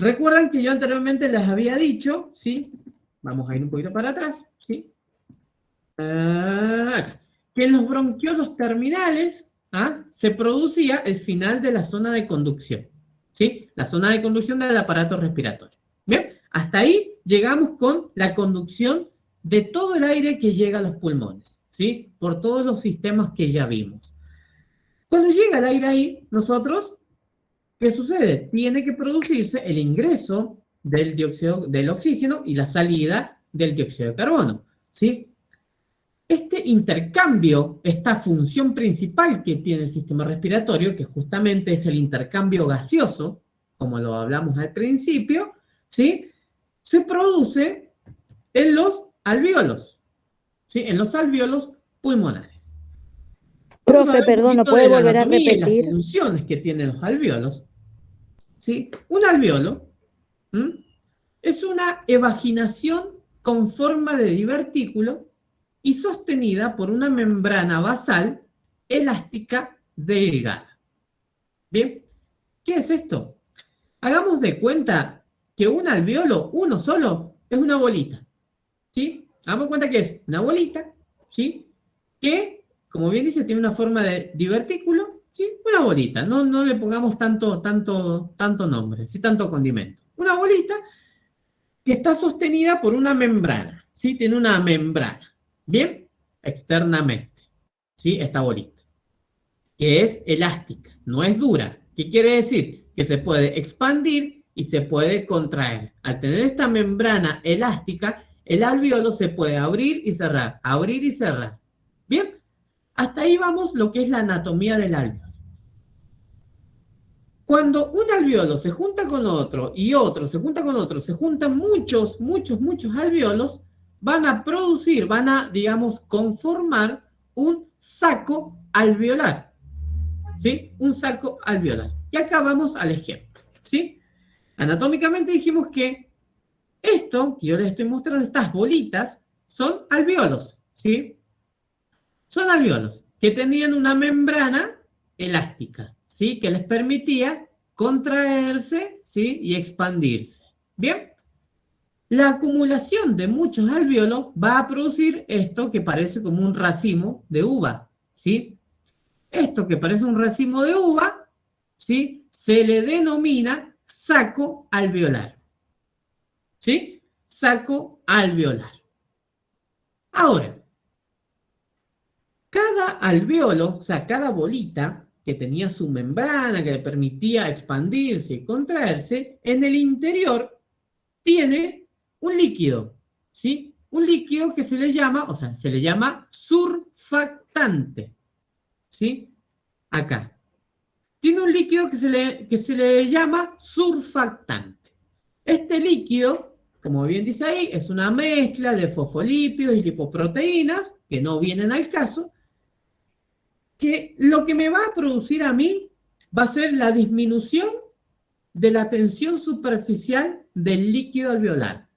Recuerdan que yo anteriormente les había dicho, ¿sí? Vamos a ir un poquito para atrás, ¿sí? Acá, que en los bronquiolos terminales se producía el final de la zona de conducción, ¿sí? La zona de conducción del aparato respiratorio. Bien, hasta ahí llegamos con la conducción de todo el aire que llega a los pulmones, ¿sí? Por todos los sistemas que ya vimos. Cuando llega el aire ahí, nosotros, ¿qué sucede? Tiene que producirse el ingreso del oxígeno y la salida del dióxido de carbono, ¿sí? Este intercambio, esta función principal que tiene el sistema respiratorio, que justamente es el intercambio gaseoso, como lo hablamos al principio, ¿sí? Se produce en los alvéolos, ¿sí? En los alvéolos pulmonares. Vamos a Profe, ver un perdón, ¿no poquito puede de la volver a anatomía y las repetir? funciones que tienen los alvéolos. ¿Sí? Un alvéolo es una evaginación con forma de divertículo y sostenida por una membrana basal elástica delgada. ¿Bien? ¿Qué es esto? Hagamos de cuenta que un alveolo, uno solo, es una bolita, ¿sí? Damos cuenta que es una bolita, ¿sí? Que, como bien dice, tiene una forma de divertículo, ¿sí? Una bolita, no le pongamos tanto nombre, ¿sí? Tanto condimento. Una bolita que está sostenida por una membrana, ¿sí? Tiene una membrana, ¿bien? Externamente, ¿sí? Esta bolita, que es elástica, no es dura. ¿Qué quiere decir? Que se puede expandir y se puede contraer. Al tener esta membrana elástica, el alveolo se puede abrir y cerrar, abrir y cerrar. ¿Bien? Hasta ahí vamos lo que es la anatomía del alveolo. Cuando un alveolo se junta con otro y otro se junta con otro, se juntan muchos alveolos, van a producir, van a, digamos, conformar un saco alveolar. ¿Sí? Un saco alveolar. Y acá vamos al ejemplo. ¿Sí? Anatómicamente dijimos que esto que yo les estoy mostrando, estas bolitas, son alveolos. ¿Sí? Son alveolos que tenían una membrana elástica, ¿sí? Que les permitía contraerse, ¿sí? Y expandirse. Bien. La acumulación de muchos alveolos va a producir esto que parece como un racimo de uva, ¿sí? Esto que parece un racimo de uva, ¿sí? Se le denomina saco alveolar, ¿sí? Saco alveolar. Ahora, cada alveolo, o sea, cada bolita que tenía su membrana, que le permitía expandirse y contraerse, en el interior tiene un líquido, ¿sí? Un líquido que se le llama, o sea, se le llama surfactante, ¿sí? Acá. Tiene un líquido que se le llama surfactante. Este líquido, como bien dice ahí, es una mezcla de fosfolípidos y lipoproteínas, que no vienen al caso, que lo que me va a producir a mí va a ser la disminución de la tensión superficial del líquido alveolar,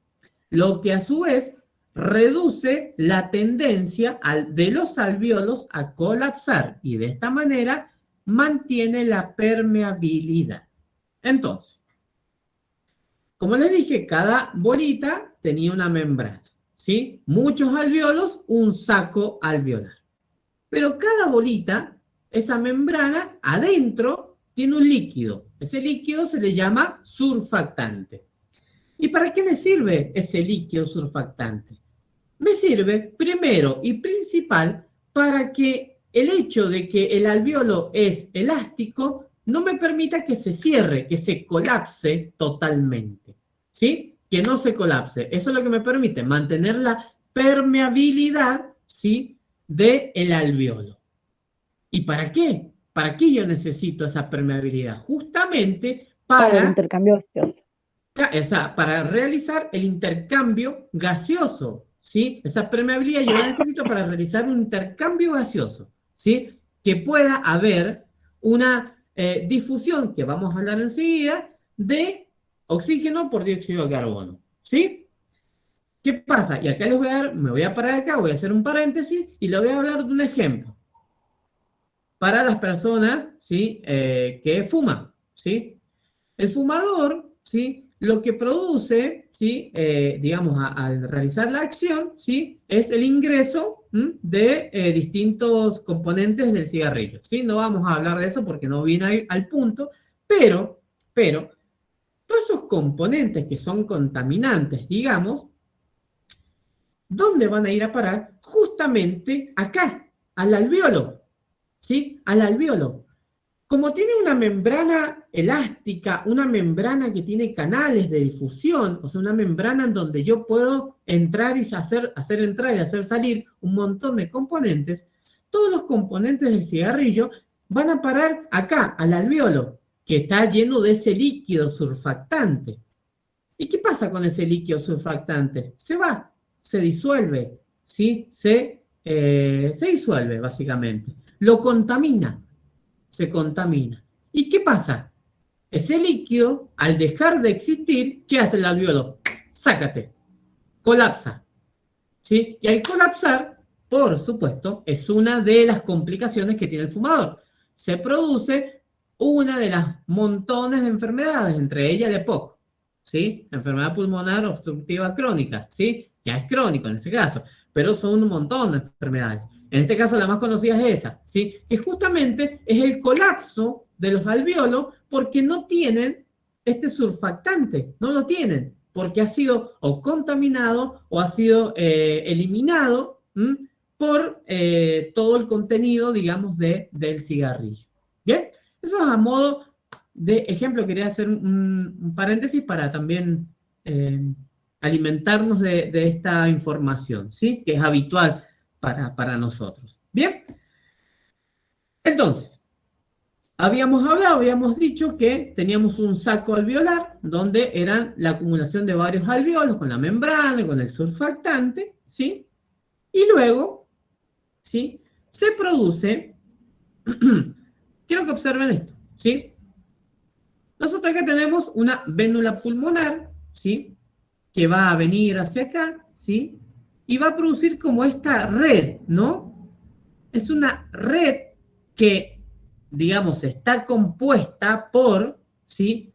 lo que a su vez reduce la tendencia de los alveolos a colapsar y de esta manera mantiene la permeabilidad. Entonces, como les dije, cada bolita tenía una membrana, ¿sí? Muchos alveolos, un saco alveolar. Pero cada bolita, esa membrana, adentro tiene un líquido. Ese líquido se le llama surfactante. ¿Y para qué me sirve ese líquido surfactante? Me sirve primero y principal para que el hecho de que el alveolo es elástico no me permita que se cierre, que se colapse totalmente, ¿sí? Que no se colapse. Eso es lo que me permite mantener la permeabilidad, ¿sí? Del alveolo. ¿Y para qué? ¿Para qué yo necesito esa permeabilidad? Justamente Para el intercambio gaseoso. o sea, para realizar el intercambio gaseoso, ¿sí? Esa permeabilidad yo la necesito para realizar un intercambio gaseoso, ¿sí? Que pueda haber una difusión, que vamos a hablar enseguida, de oxígeno por dióxido de carbono, ¿sí? ¿Qué pasa? Y acá me voy a parar acá, voy a hacer un paréntesis y le voy a hablar de un ejemplo. Para las personas, ¿sí? Que fuman, ¿sí? El fumador, ¿sí? Lo que produce, ¿sí? Digamos, al realizar la acción, ¿sí? Es el ingreso de distintos componentes del cigarrillo, ¿sí? No vamos a hablar de eso porque no viene al punto, pero, todos esos componentes que son contaminantes, digamos, ¿dónde van a ir a parar? Justamente acá, al alveolo, ¿sí? Al alveolo. Como tiene una membrana elástica, una membrana que tiene canales de difusión, o sea, una membrana en donde yo puedo entrar y hacer entrar y hacer salir un montón de componentes, todos los componentes del cigarrillo van a parar acá, al alveolo, que está lleno de ese líquido surfactante. ¿Y qué pasa con ese líquido surfactante? Se va. Se disuelve, ¿sí? Se disuelve, básicamente. Lo contamina, se contamina. ¿Y qué pasa? Ese líquido, al dejar de existir, ¿qué hace el alveolo? Sácate, colapsa, ¿sí? Y al colapsar, por supuesto, es una de las complicaciones que tiene el fumador. Se produce una de las montones de enfermedades, entre ellas el EPOC, ¿sí? Enfermedad pulmonar obstructiva crónica, ¿sí? Ya es crónico en ese caso, pero son un montón de enfermedades. En este caso la más conocida es esa, ¿sí? Que justamente es el colapso de los alvéolos porque no tienen este surfactante, no lo tienen, porque ha sido o contaminado o ha sido eliminado por todo el contenido, digamos, del cigarrillo. ¿Bien? Eso es a modo de ejemplo. Quería hacer un paréntesis para también alimentarnos de esta información, ¿sí? Que es habitual para nosotros. ¿Bien? Entonces, habíamos dicho que teníamos un saco alveolar donde eran la acumulación de varios alvéolos con la membrana, con el surfactante, ¿sí? Y luego, ¿sí? Se produce, quiero que observen esto, ¿sí? Nosotros acá tenemos una vénula pulmonar, ¿sí? Que va a venir hacia acá, ¿sí? Y va a producir como esta red, ¿no? Es una red que, digamos, está compuesta por, ¿sí?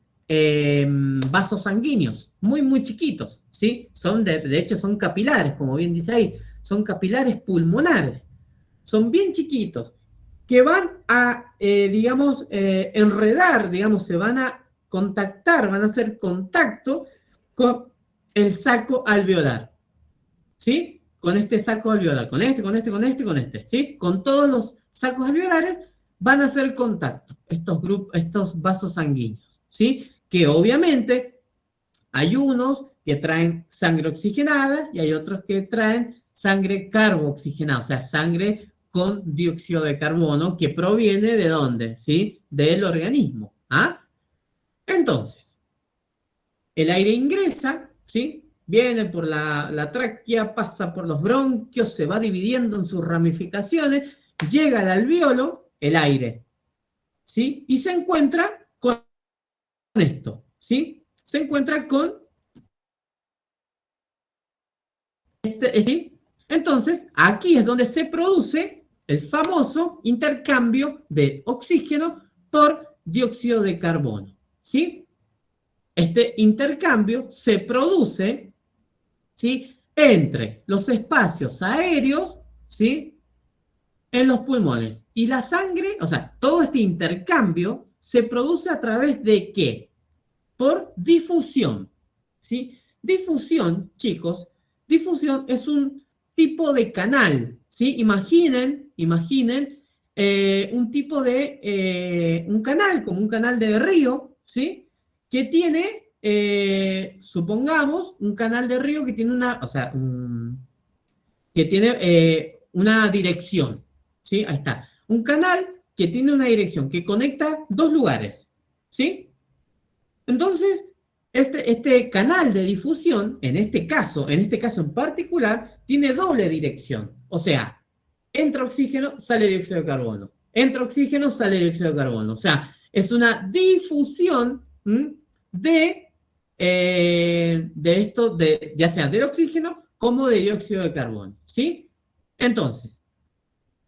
Vasos sanguíneos, muy, muy chiquitos, ¿sí? Son de hecho, son capilares, como bien dice ahí, son capilares pulmonares, son bien chiquitos, que van a, digamos, enredar, digamos, se van a contactar, van a hacer contacto con el saco alveolar, ¿sí? Con este saco alveolar, con este, ¿sí? Con todos los sacos alveolares van a hacer contacto, estos vasos sanguíneos, ¿sí? Que obviamente hay unos que traen sangre oxigenada y hay otros que traen sangre carbooxigenada, o sea, sangre con dióxido de carbono, que proviene ¿de dónde? ¿Sí? Del organismo. ¿Ah? Entonces, el aire ingresa, ¿sí? Viene por la tráquea, pasa por los bronquios, se va dividiendo en sus ramificaciones, llega al alvéolo, el aire, ¿sí? Y se encuentra con esto, ¿sí? Se encuentra con ¿sí? Entonces, aquí es donde se produce el famoso intercambio de oxígeno por dióxido de carbono, ¿sí? Este intercambio se produce, ¿sí? Entre los espacios aéreos, ¿sí? En los pulmones. Y la sangre, o sea, todo este intercambio se produce a través de ¿qué? Por difusión, ¿sí? Difusión, chicos, difusión es un tipo de canal, ¿sí? Imaginen un tipo de, un canal, como un canal de río, ¿sí? Que tiene, supongamos, un canal de río que tiene una, o sea, que tiene una dirección, ¿sí? Ahí está. Un canal que tiene una dirección, que conecta dos lugares, ¿sí? Entonces, este canal de difusión, en este caso en particular, tiene doble dirección. O sea, entra oxígeno, sale dióxido de carbono. Entra oxígeno, sale dióxido de carbono. O sea, es una difusión de esto, ya sea del oxígeno como de dióxido de carbono. ¿Sí? Entonces,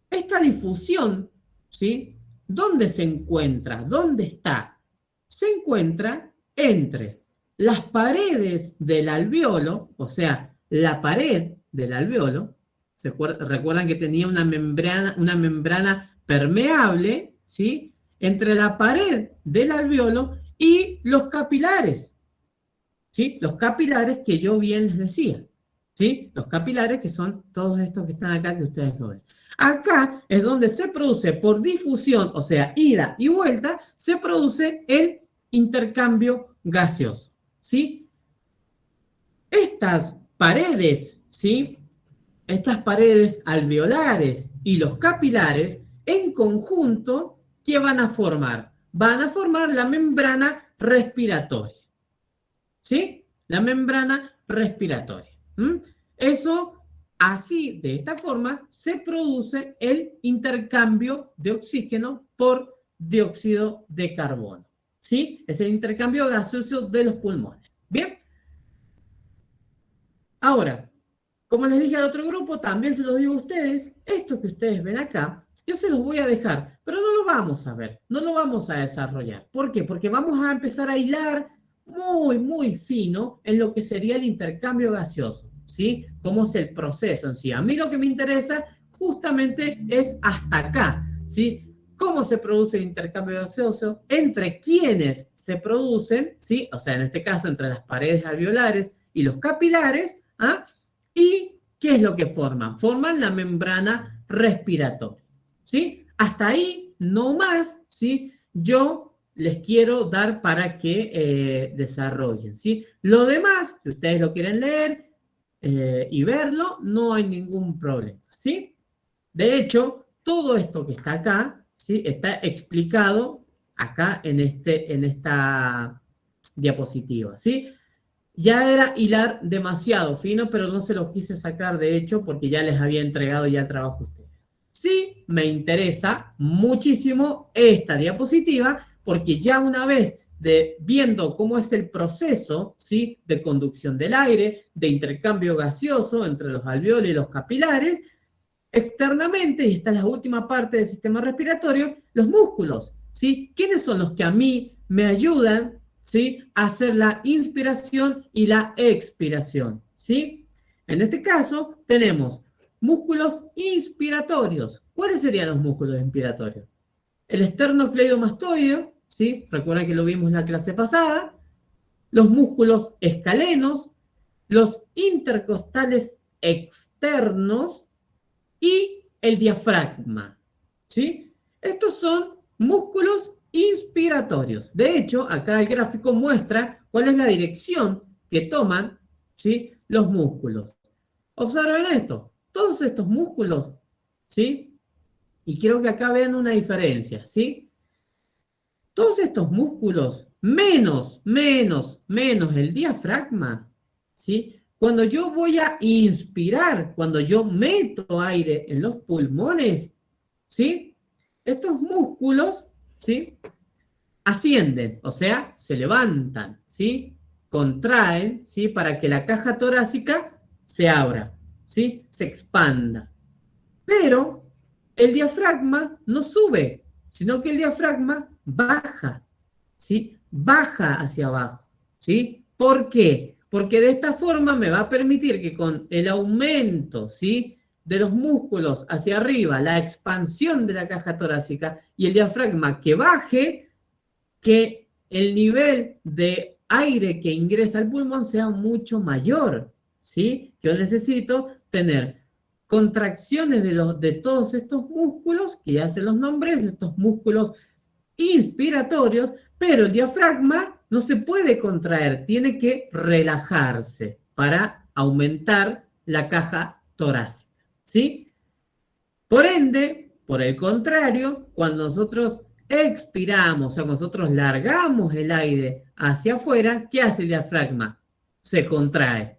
esta difusión, ¿sí? ¿Dónde se encuentra? ¿Dónde está? Se encuentra entre las paredes del alvéolo, o sea, la pared del alvéolo. Recuerdan que tenía una membrana permeable, ¿sí? Entre la pared del alvéolo y los capilares, ¿sí? Los capilares que yo bien les decía, ¿sí? Los capilares que son todos estos que están acá que ustedes lo ven. Acá es donde se produce por difusión, o sea, ida y vuelta, se produce el intercambio gaseoso, ¿sí? Estas paredes, ¿sí? Estas paredes alveolares y los capilares, en conjunto, ¿qué van a formar? Van a formar la membrana respiratoria, ¿sí? La membrana respiratoria. Eso, así, de esta forma, se produce el intercambio de oxígeno por dióxido de carbono, ¿sí? Es el intercambio gaseoso de los pulmones. ¿Bien? Ahora, como les dije al otro grupo, también se los digo a ustedes, esto que ustedes ven acá, yo se los voy a dejar, pero no lo vamos a ver, no lo vamos a desarrollar. ¿Por qué? Porque vamos a empezar a hilar muy fino en lo que sería el intercambio gaseoso, ¿sí? Cómo es el proceso en sí. A mí lo que me interesa justamente es hasta acá, ¿sí? Cómo se produce el intercambio gaseoso, entre quiénes se producen, ¿sí? O sea, en este caso, entre las paredes alveolares y los capilares, ¿ah? Y ¿qué es lo que forman? Forman la membrana respiratoria, ¿sí? Hasta ahí, no más, ¿sí? Yo les quiero dar para que desarrollen, ¿sí? Lo demás, si ustedes lo quieren leer y verlo, no hay ningún problema, ¿sí? De hecho, todo esto que está acá, ¿sí? Está explicado acá en esta diapositiva, ¿sí? Ya era hilar demasiado fino, pero no se los quise sacar, de hecho, porque ya les había entregado ya el trabajo a ustedes. Sí, me interesa muchísimo esta diapositiva, porque ya una vez viendo cómo es el proceso, ¿sí? De conducción del aire, de intercambio gaseoso entre los alveolos y los capilares, externamente, y esta es la última parte del sistema respiratorio, los músculos, ¿sí? ¿Quiénes son los que a mí me ayudan, ¿sí? A hacer la inspiración y la expiración, ¿sí? En este caso tenemos músculos inspiratorios. ¿Cuáles serían los músculos inspiratorios? El esternocleidomastoideo, ¿sí? Recuerden que lo vimos en la clase pasada. Los músculos escalenos, los intercostales externos y el diafragma, ¿sí? Estos son músculos inspiratorios. De hecho, acá el gráfico muestra cuál es la dirección que toman, ¿sí? Los músculos. Observen esto. Todos estos músculos, ¿sí? Y quiero que acá vean una diferencia, ¿sí? Todos estos músculos, menos el diafragma, ¿sí? Cuando yo voy a inspirar, cuando yo meto aire en los pulmones, ¿sí? Estos músculos, ¿sí? Ascienden, o sea, se levantan, ¿sí? Contraen, ¿sí? Para que la caja torácica se abra, ¿sí? Se expanda. Pero el diafragma no sube, sino que el diafragma baja, ¿sí? Baja hacia abajo, ¿sí? ¿Por qué? Porque de esta forma me va a permitir que con el aumento, ¿sí? De los músculos hacia arriba, la expansión de la caja torácica y el diafragma que baje, que el nivel de aire que ingresa al pulmón sea mucho mayor, ¿sí? Yo necesito tener contracciones de todos estos músculos, que ya se los nombré, estos músculos inspiratorios, pero el diafragma no se puede contraer, tiene que relajarse para aumentar la caja torácica, ¿sí? Por ende, por el contrario, cuando nosotros expiramos, o sea, nosotros largamos el aire hacia afuera, ¿qué hace el diafragma? Se contrae.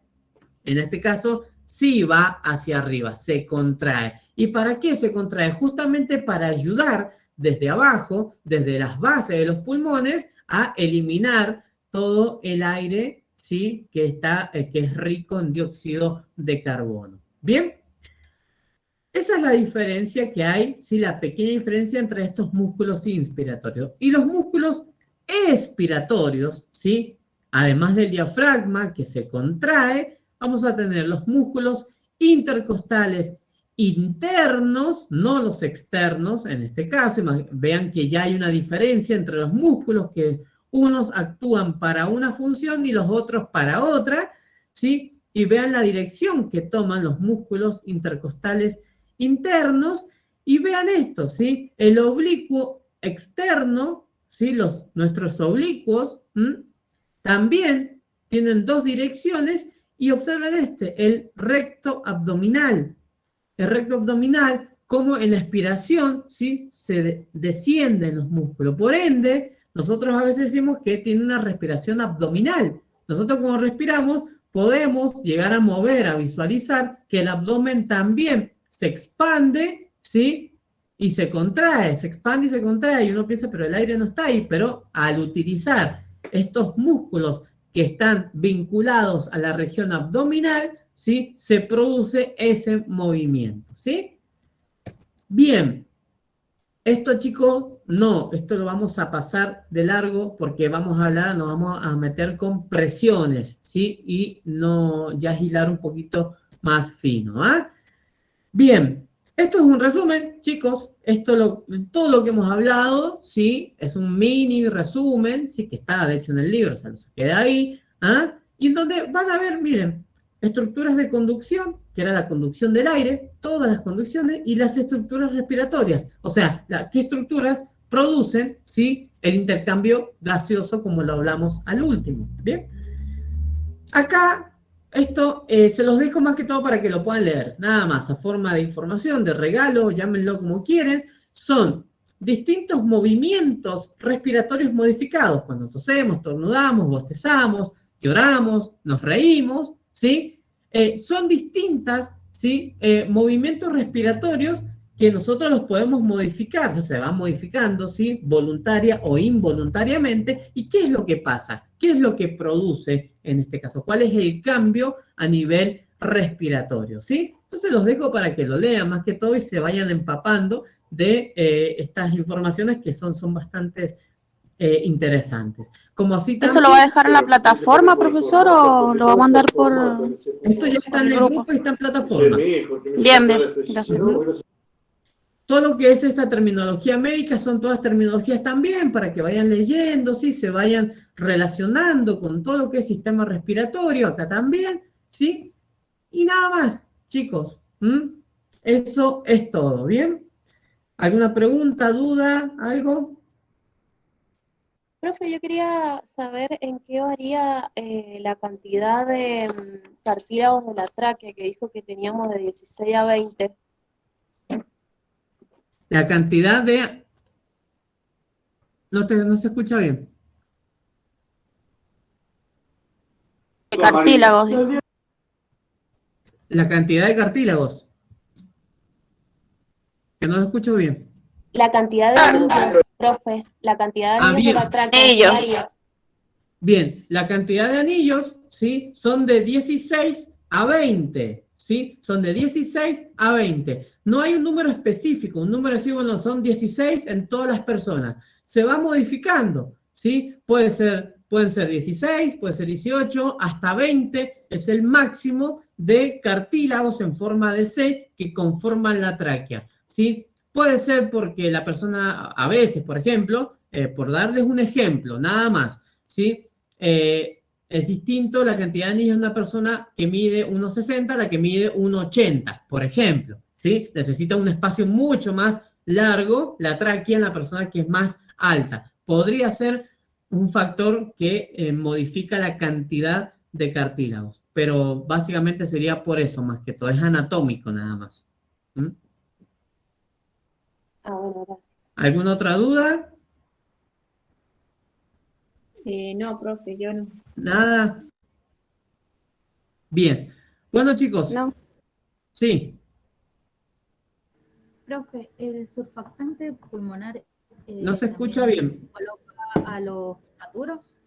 En este caso, sí va hacia arriba, se contrae. ¿Y para qué se contrae? Justamente para ayudar desde abajo, desde las bases de los pulmones, a eliminar todo el aire, ¿sí? que es rico en dióxido de carbono. ¿Bien? Esa es la diferencia que hay, ¿sí? La pequeña diferencia entre estos músculos inspiratorios. Y los músculos expiratorios, ¿sí? Además del diafragma que se contrae, vamos a tener los músculos intercostales internos, no los externos, en este caso. Vean que ya hay una diferencia entre los músculos, que unos actúan para una función y los otros para otra, ¿sí? Y vean la dirección que toman los músculos intercostales internos, y vean esto, ¿sí? El oblicuo externo, ¿sí? Nuestros oblicuos también tienen dos direcciones, y observen el recto abdominal. El recto abdominal, como en la expiración, ¿sí? Se descienden los músculos. Por ende, nosotros a veces decimos que tiene una respiración abdominal. Nosotros cuando respiramos podemos llegar a mover, a visualizar que el abdomen también se expande, ¿sí? Y se contrae, se expande y se contrae, y uno piensa, pero el aire no está ahí. Pero al utilizar estos músculos que están vinculados a la región abdominal, ¿sí? Se produce ese movimiento, ¿sí? Bien. Esto, chicos, no, esto lo vamos a pasar de largo porque vamos a hablar, nos vamos a meter con presiones, ¿sí? Y no, ya hilar un poquito más fino, ¿ah? Bien, esto es un resumen, chicos. Todo lo que hemos hablado, ¿sí? Es un mini resumen, sí, que está de hecho en el libro, o sea, no se queda ahí, ¿ah? Y en donde van a ver, miren, estructuras de conducción, que era la conducción del aire, todas las conducciones, y las estructuras respiratorias. O sea, qué estructuras producen, ¿sí? El intercambio gaseoso, como lo hablamos al último, ¿bien? Acá, esto se los dejo más que todo para que lo puedan leer. Nada más, a forma de información, de regalo, llámenlo como quieren. Son distintos movimientos respiratorios modificados. Cuando tosemos, tornudamos, bostezamos, lloramos, nos reímos, ¿sí? Son distintas, ¿sí? Movimientos respiratorios que nosotros los podemos modificar, se van modificando, ¿sí? Voluntaria o involuntariamente. ¿Y qué es lo que pasa? ¿Qué es lo que produce en este caso? ¿Cuál es el cambio a nivel respiratorio? ¿Sí? Entonces los dejo para que lo lean más que todo y se vayan empapando de estas informaciones que son bastante interesantes. Como así también, ¿Eso lo va a dejar en la plataforma, profesor, o lo va a mandar por esto ya está en el grupo y está en plataforma. Bien, bien, gracias. Todo lo que es esta terminología médica son todas terminologías también para que vayan leyendo, ¿sí? Se vayan relacionando con todo lo que es sistema respiratorio, acá también, ¿sí? Y nada más, chicos. Eso es todo, ¿bien? ¿Alguna pregunta, duda, algo? Profe, yo quería saber en qué varía la cantidad de cartílagos de la tráquea que dijo que teníamos de 16 a 20. La cantidad de... No se escucha bien. De cartílagos. Dijo. La cantidad de cartílagos. Que no lo escucho bien. La cantidad de anillos, profe, la cantidad de anillos de la tráquea. Varía. Bien, la cantidad de anillos, ¿sí? Son de 16 a 20, ¿sí? Son de 16 a 20. No hay un número específico, un número así, bueno, son 16 en todas las personas. Se va modificando, ¿sí? Pueden ser 16, puede ser 18, hasta 20 es el máximo de cartílagos en forma de C que conforman la tráquea, ¿sí? Puede ser porque la persona, a veces, por ejemplo, por darles un ejemplo, nada más, ¿sí? Es distinto la cantidad de anillos de una persona que mide 1,60 a la que mide 1,80, por ejemplo, ¿sí? Necesita un espacio mucho más largo la tráquea en la persona que es más alta. Podría ser un factor que modifica la cantidad de cartílagos, pero básicamente sería por eso, más que todo, es anatómico nada más. Bueno, gracias. ¿Alguna otra duda? No, profe, yo no. Nada. Bien. Bueno, chicos. No. Sí. Profe, el surfactante pulmonar... no se escucha bien. ¿Coloca a los prematuros?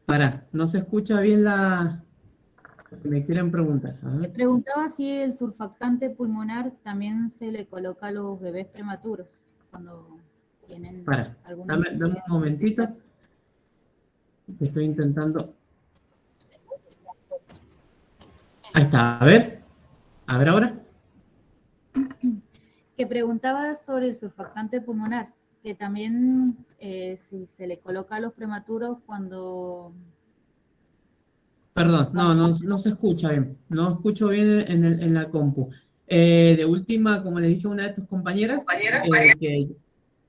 Pará, no se escucha bien la... Me quieren preguntar. Me preguntaba si el surfactante pulmonar también se le coloca a los bebés prematuros cuando tienen alguna... Dame un momentito. Estoy intentando... Ahí está, a ver ahora. Que preguntaba sobre el surfactante pulmonar, que también si se le coloca a los prematuros cuando... Perdón, no se escucha bien. No escucho bien en la compu. De última, como les dije a una de tus compañeras,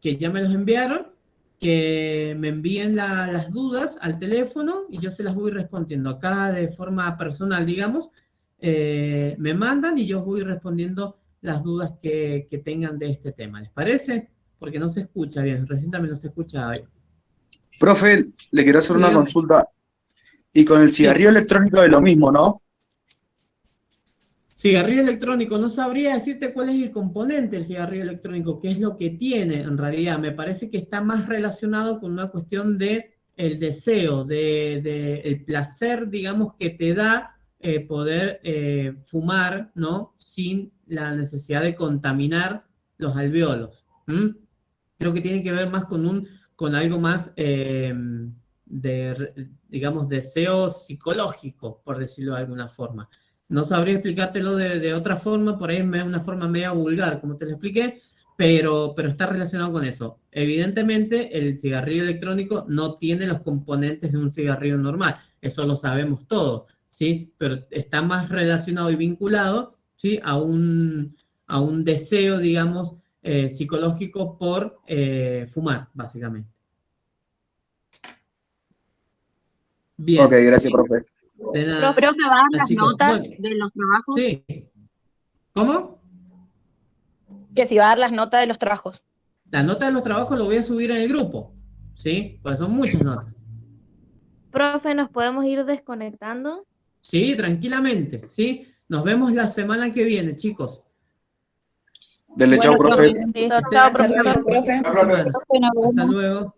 que ya me los enviaron, que me envíen las dudas al teléfono y yo se las voy respondiendo. Acá de forma personal, digamos, me mandan y yo voy respondiendo las dudas que tengan de este tema. ¿Les parece? Porque no se escucha bien. Recién también no se escucha bien. Profe, le quiero hacer una consulta. Y con el cigarrillo electrónico es lo mismo, ¿no? Cigarrillo electrónico, no sabría decirte cuál es el componente del cigarrillo electrónico, qué es lo que tiene en realidad. Me parece que está más relacionado con una cuestión de el deseo, el placer, digamos, que te da poder fumar, ¿no? Sin la necesidad de contaminar los alvéolos. Creo que tiene que ver más con algo más digamos, deseo psicológico, por decirlo de alguna forma. No sabría explicártelo de otra forma, por ahí es una forma media vulgar, como te lo expliqué, pero está relacionado con eso. Evidentemente, el cigarrillo electrónico no tiene los componentes de un cigarrillo normal, eso lo sabemos todos, ¿sí? Pero está más relacionado y vinculado, ¿sí? a un deseo, digamos, psicológico por fumar, básicamente. Bien. Ok, gracias, profe. De nada. Profe, ¿va a dar las chicos, notas bueno, de los trabajos? Sí. ¿Cómo? Que si va a dar las notas de los trabajos. La nota de los trabajos lo voy a subir en el grupo, ¿sí? Pues son muchas notas. Profe, ¿nos podemos ir desconectando? Sí, tranquilamente, ¿sí? Nos vemos la semana que viene, chicos. Dele, chao, profe. Chao, profesor. Chao, profe. Hasta luego.